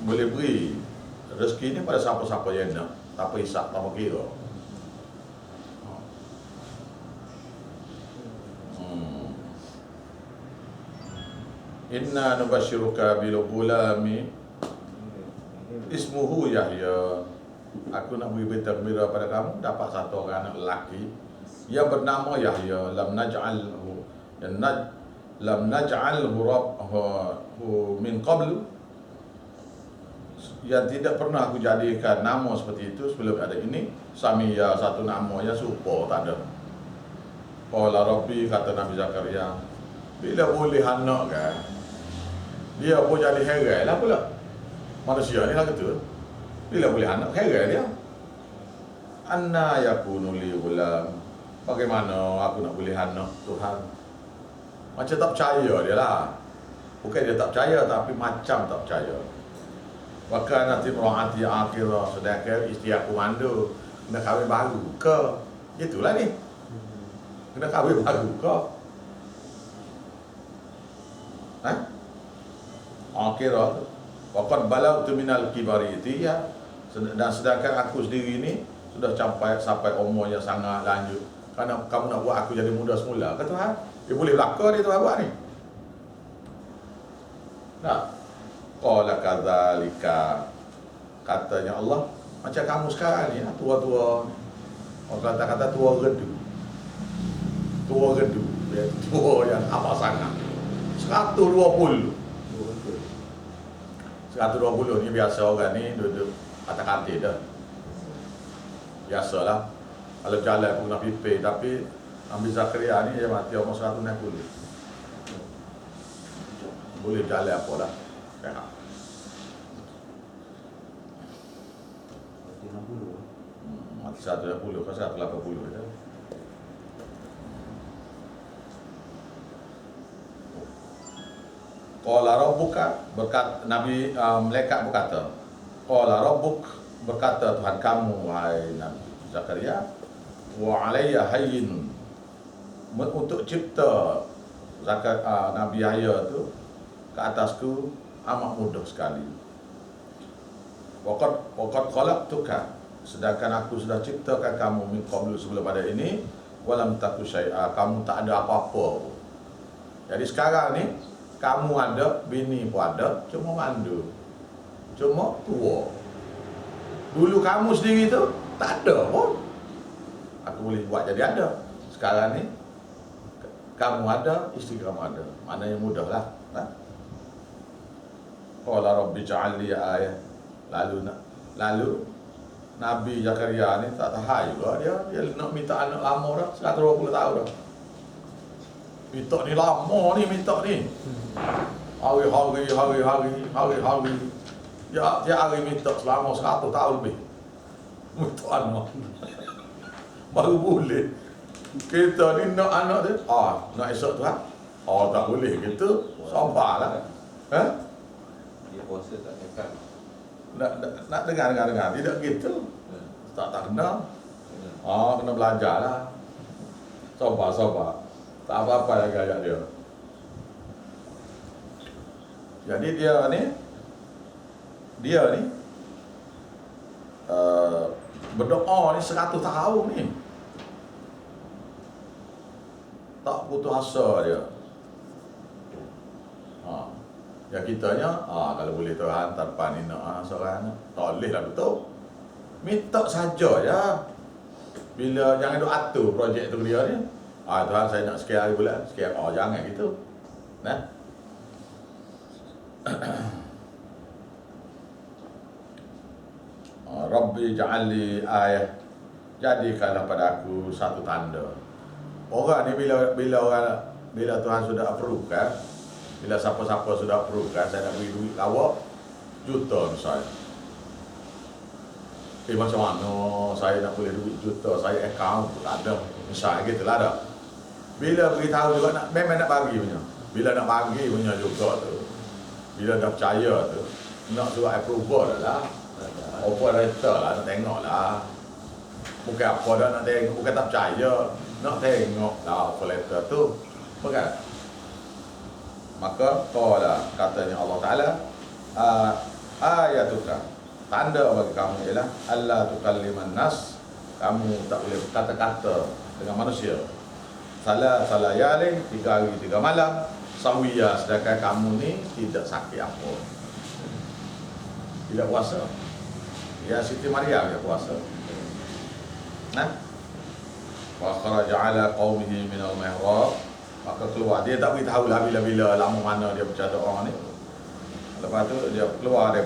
boleh beri rezeki ni pada siapa-siapa yang nak, tanpa hisab, tanpa kira. Inna nubashiruka bil ghulami ismuhu Yahya. Aku nak beri berita gembira pada kamu, dapat satu orang anak lelaki yang bernama Yahya. Lam naj'alhu rabbahu min qabl, yang tidak pernah aku jadikan nama seperti itu sebelum ada ini. Samia, satu nama yang serupa, tak ada. Qala Rabbi, kata Nabi Zakaria, bila boleh anak kan, dia pun jadi heran lah pula. Manusia ni lah kata, bila boleh anak, heran dia. Anna yakunu li ghulam, bagaimana aku nak boleh anak Tuhan? Macam tak percaya dia lah. Bukan dia tak percaya, tapi macam tak percaya. Bahkan nanti merahati akhirah, sedangkan isteri aku mandu, kena kahwin baru ke? Itulah ni, kena kahwin baru ke? Akhirah tu waqad balagtu minal kibari itiya, dan sedangkan aku sendiri ni sudah sampai umur yang sangat lanjut. Kerana kamu nak buat aku jadi muda semula ke Tuhan? Dia boleh belaka dia Tuhan buat ni. Tak. Qala kadzalika, katanya Allah, macam kamu sekarang ni tua-tua. Orang kata tua redu. Tua redu, tua yang apa sangat. 120 ni biasa orang ni duduk atas katil dah. Biasalah. Kalau jalan pun nak pipih, tapi Nabi Zakaria ni dia mati umur 160. boleh jalan apa dah. Perak. 60. Mati 180 ke 180 je. Qala rabbuka Nabi malaikat berkata, Qala rabbuk berkata Tuhan kamu wahai Nabi Zakaria, wa alayya hayyin, untuk cipta Nabi Yahya tu ke atasku amat mudah sekali. Waqad khalaqtuka, sedangkan aku sudah ciptakan kamu min qablu, sebelum pada ini, walam taku syai'a, kamu tak ada apa-apa. Jadi sekarang ni kamu ada, bini pun ada, cuma mandu, cuma tua. Dulu kamu sendiri tu tak ada pun, aku boleh buat jadi ada. Sekarang ni kamu ada, isteri kamu ada, maknanya mudah lah. Qala rabbi ja'al li ayah. Lalu Nabi Zakaria ni tak tahan juga, dia nak minta anak lama dah, 120 tahun dah. Minta ni lama ni, minta ni. Hari-hari. Dia hari minta selama 100 tahun lebih. Minta anak. Baru boleh. Kita ni nak anak dia, nak esok Tuhan. Tak boleh gitu, sabarlah. Dia puasa tak cakap. Nak dengar. Tidak gitu. Tak kena. Kena belajar lah. Sabar. Tak apa-apa yang gaya dia. Jadi dia ni berdoa ni 100 tahun ni. Tak putus asa dia. Ya kitanya, kalau boleh Tuhan tanpa ni nak seorang anak, tak boleh lah betul. Minta saja ya. Bila jangan duk atur projek tu dia ni. Tuhan saya nak sekian hari bulan, sekian. Jangan gitu. Nah. Rabbi ja'alli ayah, jadikanlah pada aku satu tanda. Orang ni bila Tuhan sudah approve kan, bila siapa-siapa sudah approve kan, saya nak beri duit lawak juta misalnya. Macam mana saya nak boleh duit juta, saya account tak ada, misalnya gitulah dah. Bila beritahu juga memang nak bagi punya. Bila nak bagi punya juga tu, bila dah percaya tu, nak surat approval dah lah. Operator lah, nak tengok lah. Bukan apa dah nak tengok, bukan tak percaya, nak tengok lah operator tu. Bukan? Maka katanya Allah Ta'ala, ayatuka, tanda bagi kamu ialah Allah tukalliman nas, kamu tak boleh berkata-kata dengan manusia. Salah yalin, 3 hari 3 malam, sawiya, sedangkan kamu ni tidak sakit apa, tidak puasa. Ya Siti Maryam dia puasa. Wa kharaja ala qaumihi min al-mihrab, maka keluar, dia tak beritahu lah bila lama mana dia baca doa ni. Lepas tu dia keluar dia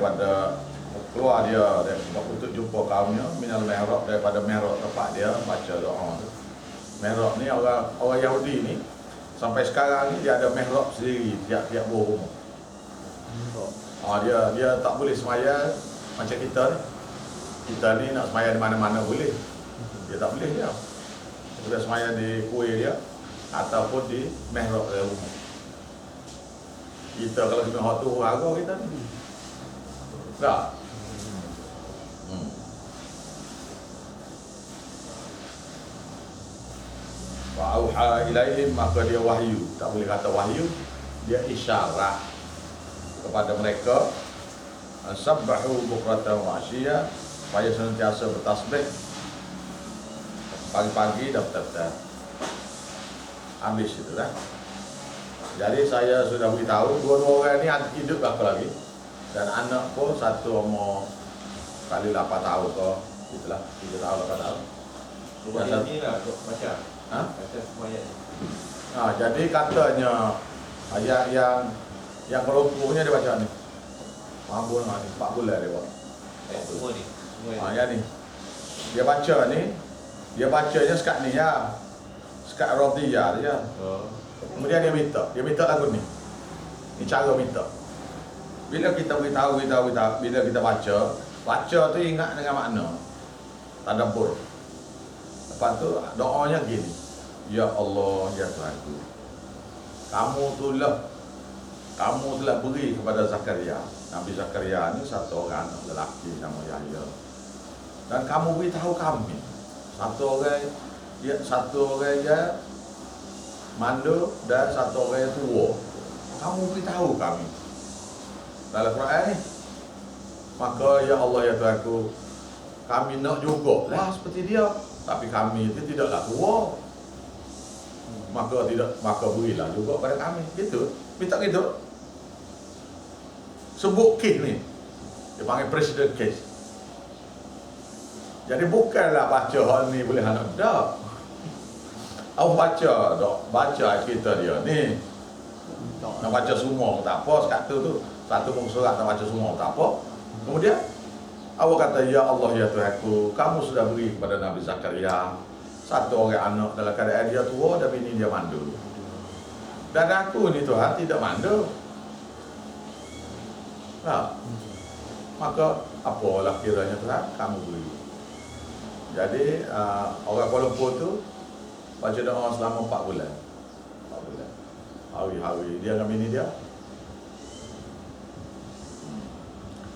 untuk jumpa kaumnya minal mihrab, daripada mihrab tempat dia baca doa tu. Mihrab ni orang Yahudi ni sampai sekarang ni dia ada mihrab sendiri tiap-tiap buah rumah. Dia tak boleh sembahyang macam kita ni. Kita ni nak sembahyang di mana-mana boleh. Dia tak boleh dia. Dia boleh sembahyang di kuil dia ataupun di mihrab dia rumah. Kita kalau kena hak tu harga kita ni. Tak. Wa auha ilaihim, maka dia wahyu. Tak boleh kata wahyu, dia isyarat kepada mereka, sabbahu bukratan wa asyiya, supaya senantiasa bertasbih pagi-pagi dan petang. Habis itulah. Jadi saya sudah beritahu dua-dua orang ni hidup berapa lagi, dan anak pun satu umur kali 8 tahun ke, itulah 3 tahun 8 tahun. Yang ni lah baca. Baca semua ayat ni. Jadi katanya ayat yang kelompohnya dia baca ni. Mampu ni 4 bulan dia buat. Semua ni. Yang ni. Dia bacanya sekat ni ya. Sekat Radiyah dia. Kemudian dia minta lagu ni. Ini cara minta. Bila kita beritahu, bila kita baca tu ingat dengan makna. Tadabbur. Lepas tu doanya gini. Ya Allah, ya Tuhanku. Kamu telah beri kepada Zakaria. Nabi Zakaria ni satu orang anak lelaki nama Yahya. Dan kamu beritahu kami satu orang dia mandu dan satu orang yang tua. Kamu beritahu kami dalam Quran ni. Maka ya Allah ya Tuhanku, kami nak juga lah seperti dia, tapi kami itu tidaklah tua. Maka berilah juga pada kami. Gitu. Minta gitu. Sebut kes ni. Dia panggil presiden kes. Jadi bukanlah baca hal ni boleh anak dak. Awak baca cerita dia ni. Nak baca semua tak apa, satu muka surat nak baca semua tak apa. Kemudian awak kata, ya Allah ya Tuhanku, kamu sudah beri kepada Nabi Zakaria satu orang anak dalam keadaan dia tua dan bini dia mandul. Dan aku ni Tuhan tidak mandul. Nah, maka apalah kiranya Tuhan kamu beri. Jadi orang Kuala Lumpur tu baca doa selama 4 bulan. 4 bulan. Hari-hari dia dengan bini dia.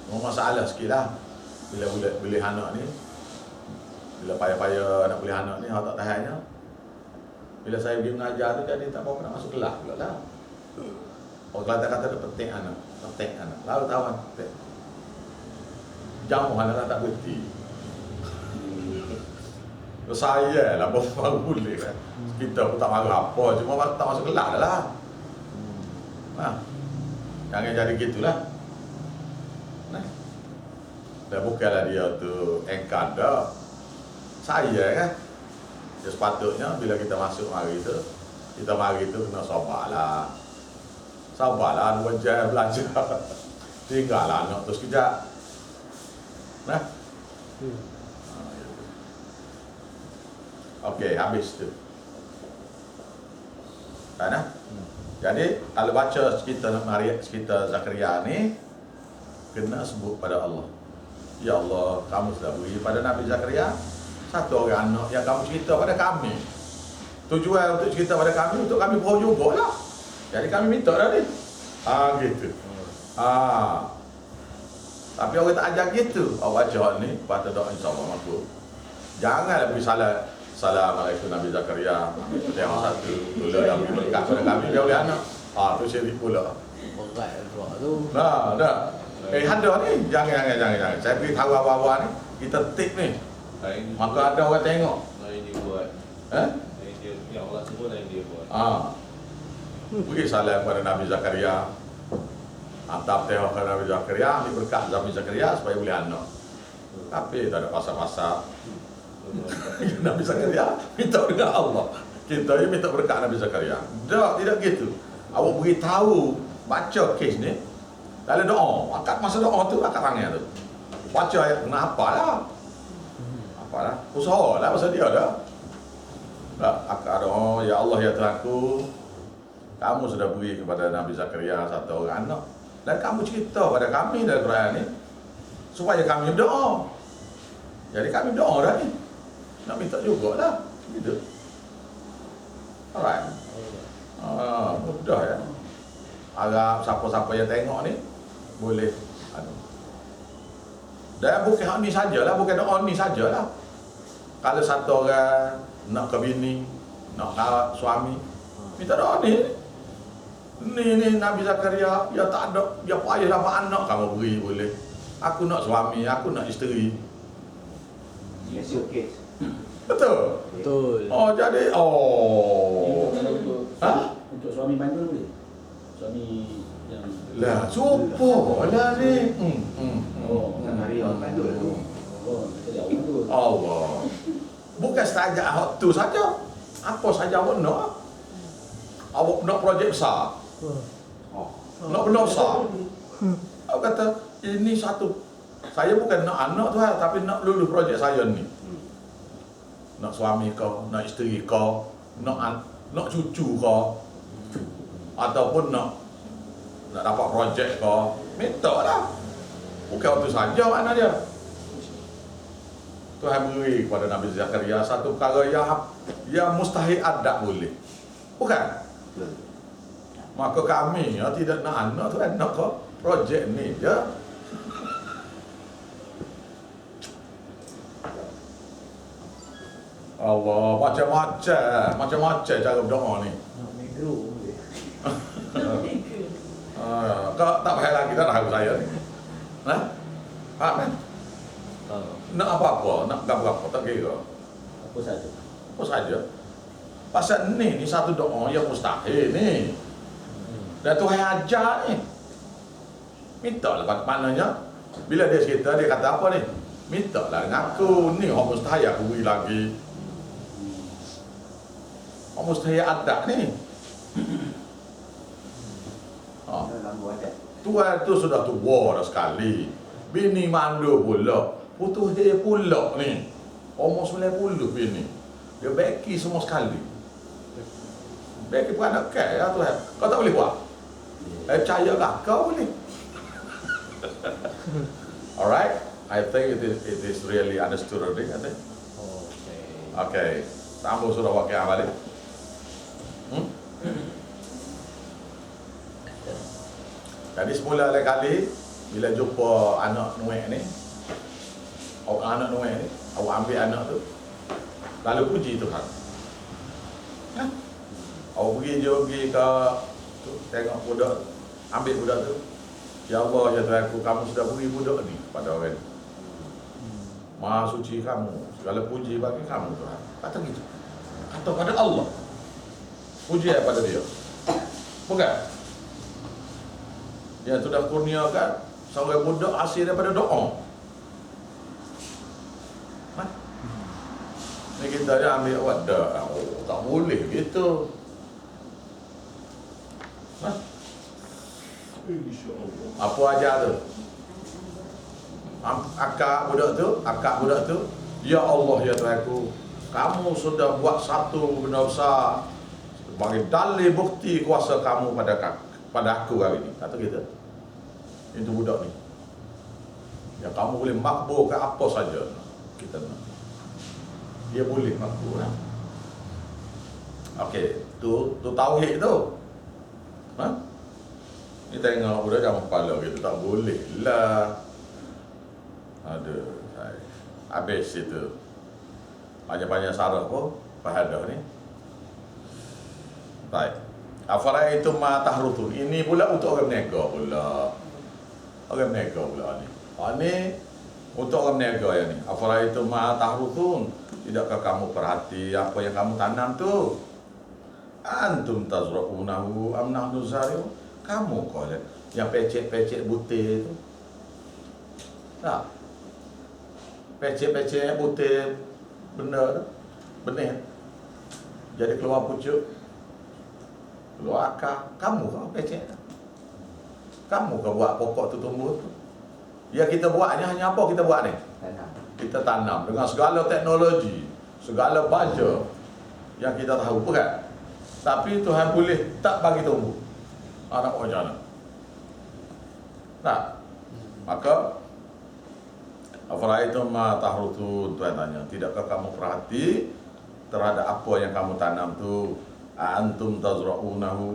Masalah sikit lah. Bila boleh anak ni, bila payah-payah nak boleh anak ni, awak tak tahannya. Bila saya pergi mengajar tu, jadi tak apa nak masuk kelas pula lah. Orang Kelantan kata dia petik anak. Lalu tahu kan petik. Jamu anak tak berhenti. Saya lah baru boleh kan. Kita pun tak marah apa, cuma tak masuk kelas dah lah. Jangan jadi gitulah. Dan bukanlah dia tu engkar dah. Saya kan. Ya sepatutnya bila kita masuk mari tu, kita mari tu kena sabarlah. Sabarlah, wajar belajar. Tinggallah anak tu sekejap. Okey, habis tu. Kan? Jadi kalau baca cerita Zakaria ni, kena sebut pada Allah. Ya Allah, kamu sudah beri pada Nabi Zakaria satu orang anak yang kamu cerita pada kami. Tujuan untuk cerita pada kami, untuk kami bawa juga lah. Jadi kami minta dah ni. Gitu. Tapi orang tak ajar gitu. Awak baca ni, baca doa insyaAllah mampu. Janganlah pergi salat. Assalamualaikum Nabi Zakaria. Itu yang satu. Tolong yang beri berkat pada kami, dia boleh anak. Tu syirik pula. Berat doa tu. Dah. Ada ni. Jangan. Saya beritahu awal-awal ni, kita tip ni. Maka ada orang tengok. Lain dia buat. Lain dia, yang Allah sebut lain dia buat. Beri salam kepada Nabi Zakaria. Hantar tengok kepada Nabi Zakaria, ambil berkat Nabi Zakaria supaya boleh anak. Tapi tak ada pasal-pasal. Nabi Zakaria minta dengan Allah. Kita ni minta berkat Nabi Zakaria. Tidak gitu. Awak beritahu, baca kes ni. Dalam doa, akad masa doa tu, akad tangan tu. Baca ayat, kenapa lah? Apalah, usahalah pasal dia dah. Akad doa, ya Allah ya Tuhanku, kamu sudah beri kepada Nabi Zakaria satu orang anak. Dan kamu cerita pada kami dalam Quran ni, supaya kami berdoa. Jadi kami berdoa dah ni. Nak minta jugalah. Gitu. Alright. Mudah ya. Harap siapa-siapa yang tengok ni boleh dan bukan hak ni sajalah, bukan doa ni sajalah. Kalau satu orang nak ke bini, nak ke suami, minta doa ni. Ni Nabi Zakaria, dia tak ada, dia payah dapat anak, kamu beri boleh. Aku nak suami, aku nak isteri. Yes, okay. Betul? Betul. Jadi Untuk suami bandul boleh? Suami yang lah, cuba lah ni. Kan hari orang bandul tu. kita dia awak tu. Allah. Bukan setaja hak tu saja. Apa saja awak nak. Awak nak projek besar. Nak benda besar. Awak kata, ini satu. Saya bukan nak anak tu lah, tapi nak lulus projek saya ni. Nak suami kau, nak isteri kau, nak cucu kau, ataupun nak nak dapat projek ke, minta lah. Bukan itu saja makna dia. Tuhan beri kepada Nabi Zakaria satu perkara yang mustahil ada boleh. Bukan? Betul. Maka kami tidak nak anak Tuhan nak ke projek ni je. Allah, macam-macam cara berdoa ni. Nak negro boleh. Kau tak payah lagi dah tahu saya ni. Nah, faham kan? Nak apa-apa, nak apa-apa tak kira. Apa saja. Apa saja. Pasal ni satu doa yang mustahil ni. Dan Tuhan ajar ni. Minta lah maknanya. Bila dia cerita, dia kata apa ni? Minta lah dengan aku. Ni orang mustahil aku beri lagi. Orang mustahil ada ni. Lambu ada. Tuan tu sudah tua dah sekali. Bini mandu pula. Putus dia pula ni. Umur 90 bini. Dia beki semua sekali. Beki pun anak kaya lah Tuhan. Kau tak boleh buat? Percaya lah kau boleh. Alright. I think it is really understood already, I think. Okay. Sambung surah Waqiah balik. Jadi semula kali bila jumpa anak Nuh ni, anak Nuh ni, awak ambil anak tu, lalu puji Tuhan. Awak pergi ke tu, tengok budak, ambil budak tu. Ya Allah, ya Tuhanku, kamu sudah beri budak ni pada orang ni. Maha suci kamu, segala puji bagi kamu Tuhan. Kata gitu. Kata pada Allah. Puji pada dia. Bukan? Dia sudah kurniakan seorang budak hasil daripada doa. Ni kita dia ambil wadah. Oh, tak boleh gitu. InsyaAllah. Apa ajar tu? Akak budak tu, ya Allah ya Tuhanku, kamu sudah buat satu benda besar sebagai dalil bukti kuasa kamu pada aku hari ini. Kata kita. Itu budak ni. Ya kamu boleh makbulkan apa saja kita nak. Dia boleh makbul lah. Okey, tu tauhid tu. Ni tengok budak jangan kepala gitu, tak boleh lah. Aduh, habis itu. Banyak-banyak sarah pun pahadah ni. Baik. Afaraitum ma tahrutun. Ini pula untuk orang berniaga pula. Orang berniaga pula ni. Ni untuk orang berniaga yang ni. Afaraitum ma tahrutun. Tidakkah kamu perhati apa yang kamu tanam tu? Antum tazra'unahu am nahnu zari'un. Kamu kau yang pecek-pecek butir tu. Tak. Pecek-pecek butir benda tu. Benih. Jadi keluar pucuk. Keluar akar. Kamu kau pecek. Kamu kau buat pokok tu tumbuh tu. Ya kita buatnya hanya apa kita buat ni? Tanam. Kita tanam dengan segala teknologi, segala baja yang kita tahu, bukan? Tapi Tuhan boleh tak bagi tumbuh. Anak macam mana? Nah, maka afaraitum ma tahrutun, Tuhan tanya, tidakkah kamu perhati terhadap apa yang kamu tanam tu? Antum tazra'unahu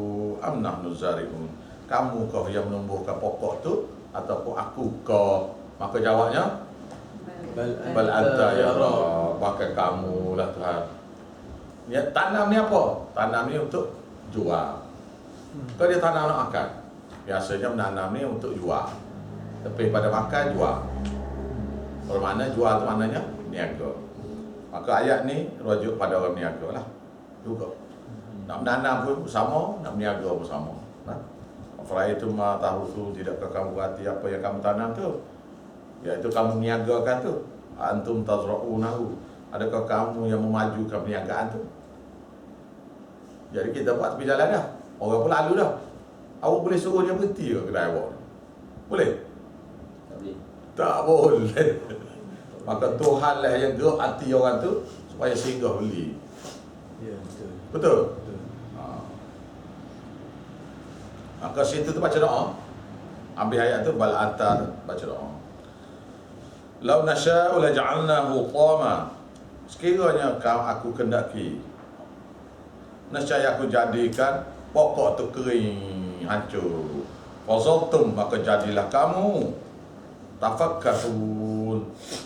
am nahnu zari'un. Kamu kau yang menumbuhkan pokok tu ataupun aku kau? Maka jawabnya bal anta ya Rabb, maka kamu lah Tuhan. Ya, tanam ni apa? Tanam ni untuk jual. Kalau dia tanam nak makan, biasanya menanam ni untuk jual. Tapi pada makan jual. Bermakna jual tu maknanya niaga. Maka ayat ni rujuk pada orang niaga lah juga. Nak menanam pun sama, nak berniaga pun sama. Afaraitum ma tahrutun, tidakkah kamu berhati apa yang kamu tanam tu? Iaitu kamu meniagakan tu. Antum tazra'unahu. Adakah kamu yang memajukan perniagaan tu? Jadi kita buat tepi jalan dah. Orang pun lalu dah. Awak boleh suruh dia berhenti ke kedai awak? Boleh? Tak boleh. Tak boleh. Maka Tuhan lah yang gerak hati orang tu supaya singgah beli. Ya, betul. Betul? Betul. Maka Maka situ tu baca doa. Ambil ayat tu bal anta baca doa. Lau nasya'u la ja'alnahu tama. Sekiranya aku kendaki, nescaya aku jadikan pokok tu kering, hancur. Fazaltum, maka jadilah kamu tafakkarun,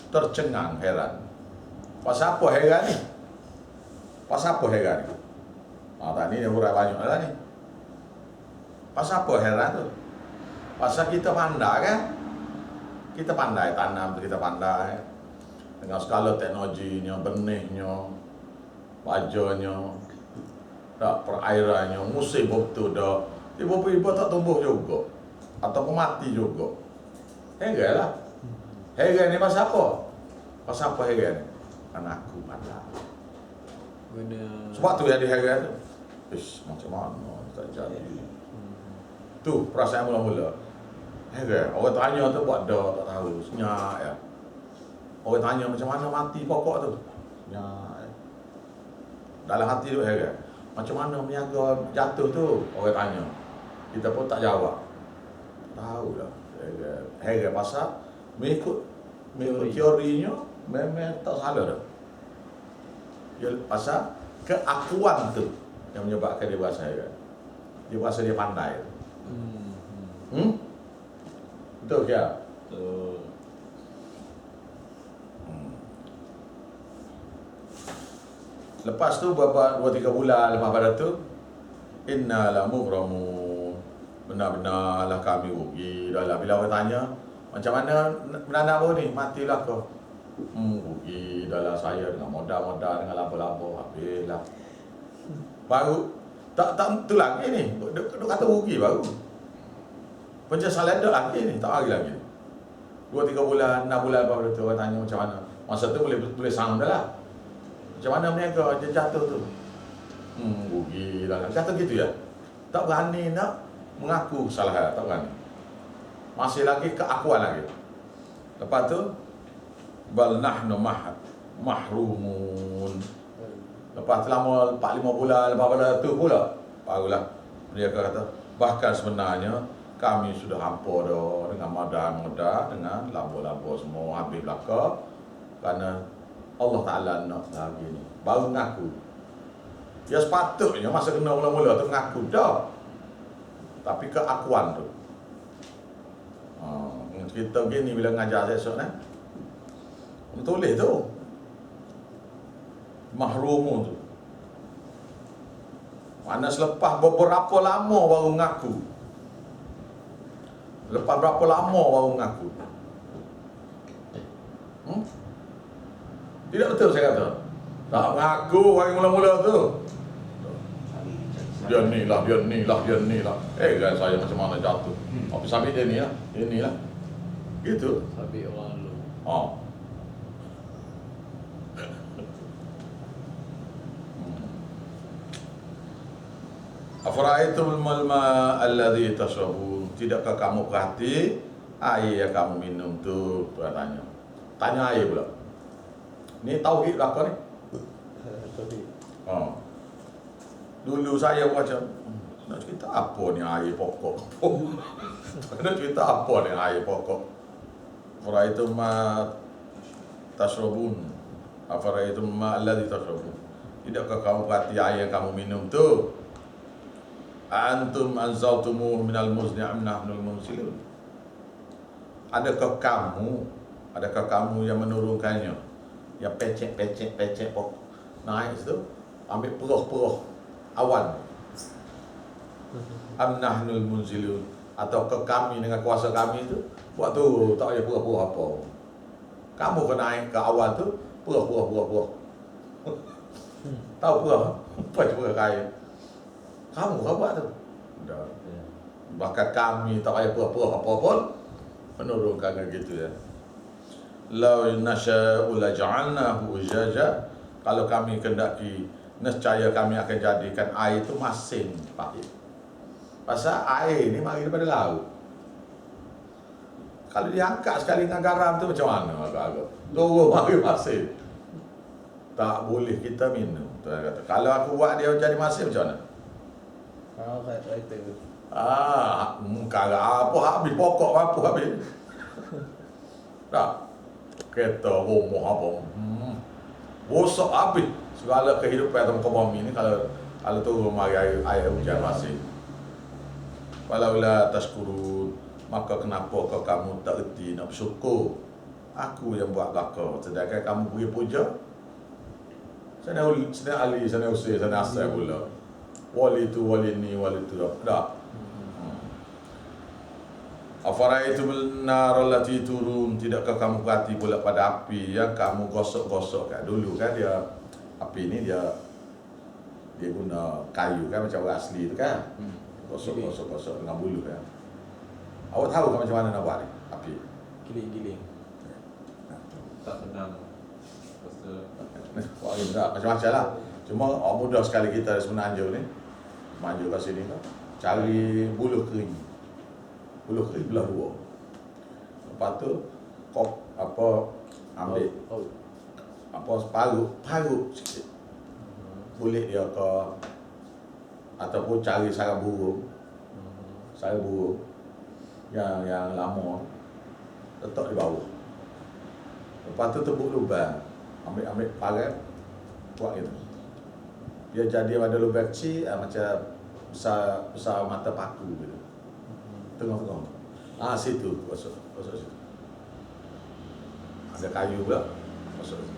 tercengang, heran. Pasal apa heran ni? Pasal apa heran ni? Tak ni dia hurai banyak lah ni. Pasal apa heran tu? Pasal kita pandai kan? Kita pandai tanam tu, kita pandai dengan segala teknologinya, benihnya, bajanya, tak perairannya, musim betul dah. Tiba-tiba tak tumbuh juga, ataupun mati juga. Heran lah. Heran ni pasal apa? Pasal apa heran ni? Kerana aku pandai. Guna Sebab tu yang diheran tu. Ish, macam mana tak jadi. Tu perasaan mula-mula. Heran. Orang tanya tu buat dah tak tahu. Senyap ya. Orang tanya macam mana mati pokok tu. Senyap ya. Dalam hati tu heran. Macam mana meniaga jatuh tu? Orang tanya. Kita pun tak jawab. Tahu lah. Heran. Heran pasal mengikut teorinya memang tak salah dah. Dia pasal keakuan tu yang menyebabkan dia berasa heran. Dia berasa dia pandai. Betul ke? Lepas tu beberapa 2-3 bulan lepas pada tu, inna la mughramun, benar-benarlah kami rugi. Dah lah bila orang tanya macam mana menanam baru ni, matilah kau. Rugi dah lah saya dengan modal-modal, dengan laba-laba, habislah. Baru tak tu lagi ni, duk kata rugi baru. Penyesalan dah lagi ni, tak lagi. 2-3 bulan, 6 bulan lepas pada tu orang tanya macam mana. Masa tu boleh sanggup dah lah. Macam mana mereka dia jatuh tu? Rugi dah. Kata gitu ya. Tak berani nak mengaku kesalahan, tak berani. Masih lagi keakuan lagi. Lepas tu bal nahnu mahrumun. Lepas selama 4-5 bulan lepas pada tu pula barulah dia kata bahkan sebenarnya kami sudah hampa dah dengan modal-modal, dengan laba-laba semua habis belaka kerana Allah Ta'ala nak lagi ni. Baru mengaku. Ya sepatutnya masa kena mula-mula tu mengaku dah. Tapi keakuan tu. Kita gini bila ngajar esok ni. Tulis tu. Mahrumun tu. Mana selepas beberapa lama baru mengaku. Lepas berapa lama baru mengaku. Tidak betul saya kata. Tak mengaku orang mula-mula tu. Dia ni lah. Kan saya macam mana jatuh. Tapi sambil dia ni lah. Gitu. Habis orang lalu. Afara'aitumul malma alladhi tashrabun. Tidakkah kamu perhati air yang kamu minum tu? Tuan tanya. Tanya air pula. Ni tauhid belaka ni. Dulu saya macam nak cerita apa ni air pokok. Nak cerita apa ni air pokok. Afara'aitum ma tashrabun. Afara'aitum ma alladhi tashrabun. Tidakkah kamu perhati air yang kamu minum tu? Antum anzaltumuhu minal muzni am nahnul munzilun. Adakah kamu yang menurunkannya? Yang pecek pokok naik situ, ambil perah awan. Am nahnul munzilun, atau ke kami dengan kuasa kami tu buat tu tak payah perah apa. Kamu kena naik ke awan tu perah. Tahu perah? Apa perah kain? Kamu kau buat tu. Dah. Bahkan kami tak payah perah apa pun menurunkan gitu ya. Lau nasya'u la ja'alnahu ujaja. Kalau kami kendaki, nescaya kami akan jadikan air itu masin pahit. Pasal air ni mari daripada laut. Kalau diangkat sekali dengan garam tu macam mana agak-agak. Turun mari masin. Tak boleh kita minum. Tuan kata, kalau aku buat dia jadi masin macam mana? Kalau kat kereta Muka apa habis pokok apa habis. Tak. Kereta rumah apa. Rosak habis segala kehidupan dalam muka bumi ni kalau turun mari air hujan masih. Walaula tashkurun, maka kenapa kamu tak erti nak bersyukur? Aku yang buat belaka, sedangkan kamu beri puja. Sana ali, sana usir, sana asal pula. Wali tu, wali ni, wali tu. Tak. Afara'aitumul nar allati turun, tidakkah kamu perhati pula pada api yang kamu gosok-gosok kan dulu kan dia api ni dia guna kayu kan macam orang asli tu kan. Gosok dengan bulu kan. Awak tahu kan macam mana nak buat ni api? Giling-giling. Tak senang. Wah, tak macam-macam lah. Cuma mudah sekali kita semenanjung ni. Maju kat sini kan. Cari bulu kering. Bulu kering belah dua. Lepas tu ambil parut sikit. Kulit dia ke ataupun cari sarang burung yang lama letak di bawah. Lepas tu tebuk lubang, ambil parat buat gitu. Dia jadi ada lubang kecil macam besar mata paku gitu. Tengah-tengah. Situ masuk situ. Ada kayu pula masuk situ.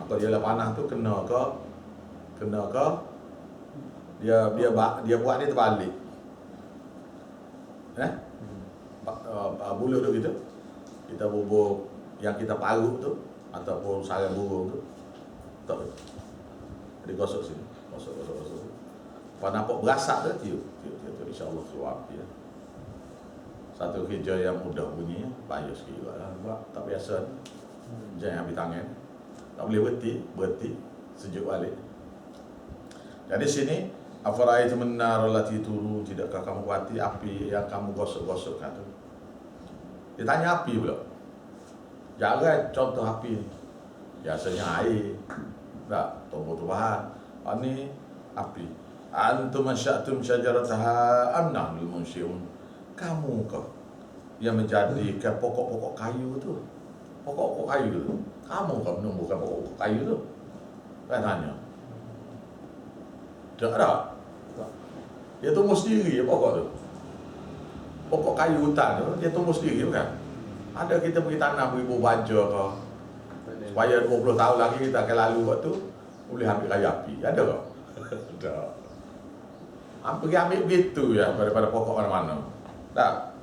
Maka dia lah panah tu kena ke dia buat ni terbalik. Bulu tu gitu. Kita bubur yang kita parut tu ataupun sarang burung tu. Tak. Dia gosok sini. Gosok. Kalau nampak berasak tu tiup. Insya-Allah keluar api ya. Satu kerja yang mudah bunyi, payah sikit juga lah. Tak biasa. Jangan ambil tangan. Tak boleh berhenti, sejuk balik. Jadi sini afara'aitum an-nar allati turun, tidakkah kamu perhati api yang kamu gosok-gosokkan tu? Dia tanya api pula. Jarang contoh api ni. Biasanya air. Tak, tumbuh-tumbuhan. Ini api. Antum ansya'tum syajarataha am nahnul munsyi'un. Kamu kah yang menjadikan pokok-pokok kayu tu? Pokok-pokok kayu tu. Kamu kah menumbuhkan pokok-pokok kayu tu? Saya tanya. Tak ada. Dia tumbuh sendiri pokok tu. Pokok kayu hutan tu, dia tumbuh sendiri bukan? Ada kita pergi tanam, pergi buah baja ke, supaya 20 tahun lagi kita akan lalu waktu boleh ambil kayu api. Ada tak? Ada. Pergi ambil begitu ya daripada pokok mana-mana. Tak?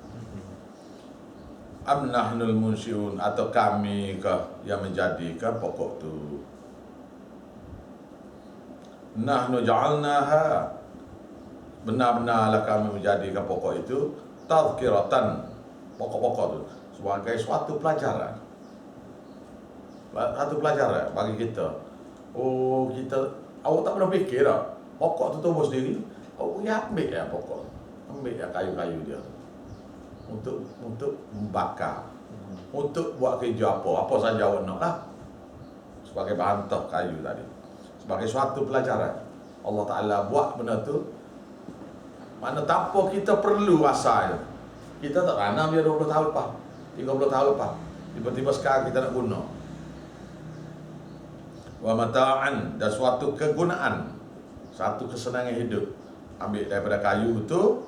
Am nahnul munsyi'un, atau kami kah yang menjadikan pokok tu? Nahnu ja'alnaha, benar-benarlah kami menjadikan pokok itu tazkiratan, pokok-pokok tu sebagai suatu pelajaran. Satu pelajaran bagi kita. Awak tak pernah fikir tak? Pokok tu tumbuh sendiri. Awak pergi ambil ya pokok. Ambil ya kayu-kayu dia. Untuk membakar. Untuk buat kerja apa saja awak nak lah. Sebagai bantah kayu tadi. Sebagai suatu pelajaran. Allah Ta'ala buat benda tu. Mana tanpa kita perlu asalnya. Kita tak tanam dia 20 tahun lepas. 30 tahun lepas. Tiba-tiba sekarang kita nak guna. Wa mata'an, dan suatu kegunaan, satu kesenangan hidup. Ambil daripada kayu tu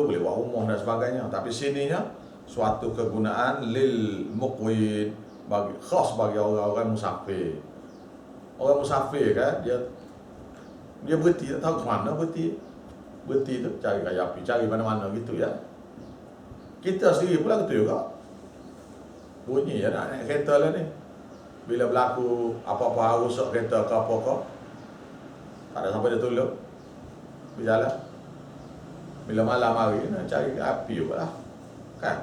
boleh buat rumah dan sebagainya. Tapi sininya suatu kegunaan lil muqwin, khas bagi orang-orang musafir. Orang musafir kan, dia berhenti, tak tahu ke mana berhenti tu cari kayu api, cari mana-mana gitu ya. Kita sendiri pula gitu juga. Bunyi ya nak naik kereta lah ni. Bila berlaku apa-apa rosak kereta ke apa-apa, tak ada siapa dia tolong. Berjalan. Bila malam hari nak cari api juga lah. Kan?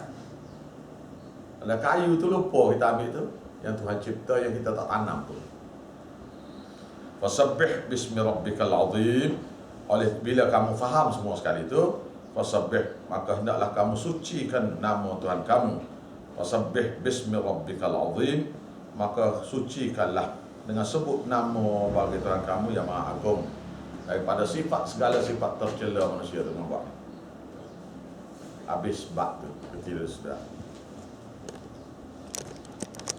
Ada kayu tu lupa kita ambil tu. Yang Tuhan cipta yang kita tak tanam tu. Fasabbih bismi rabbikal azim. Oleh bila kamu faham semua sekali itu, fasabbih, maka hendaklah kamu sucikan nama Tuhan kamu. Fasabbih bismi rabbikal azim, maka sucikanlah dengan sebut nama bagi Tuhan kamu yang Maha Agung. Daripada sifat segala sifat tercela manusia dengan buat. Habis bab tu, ketiga sudah.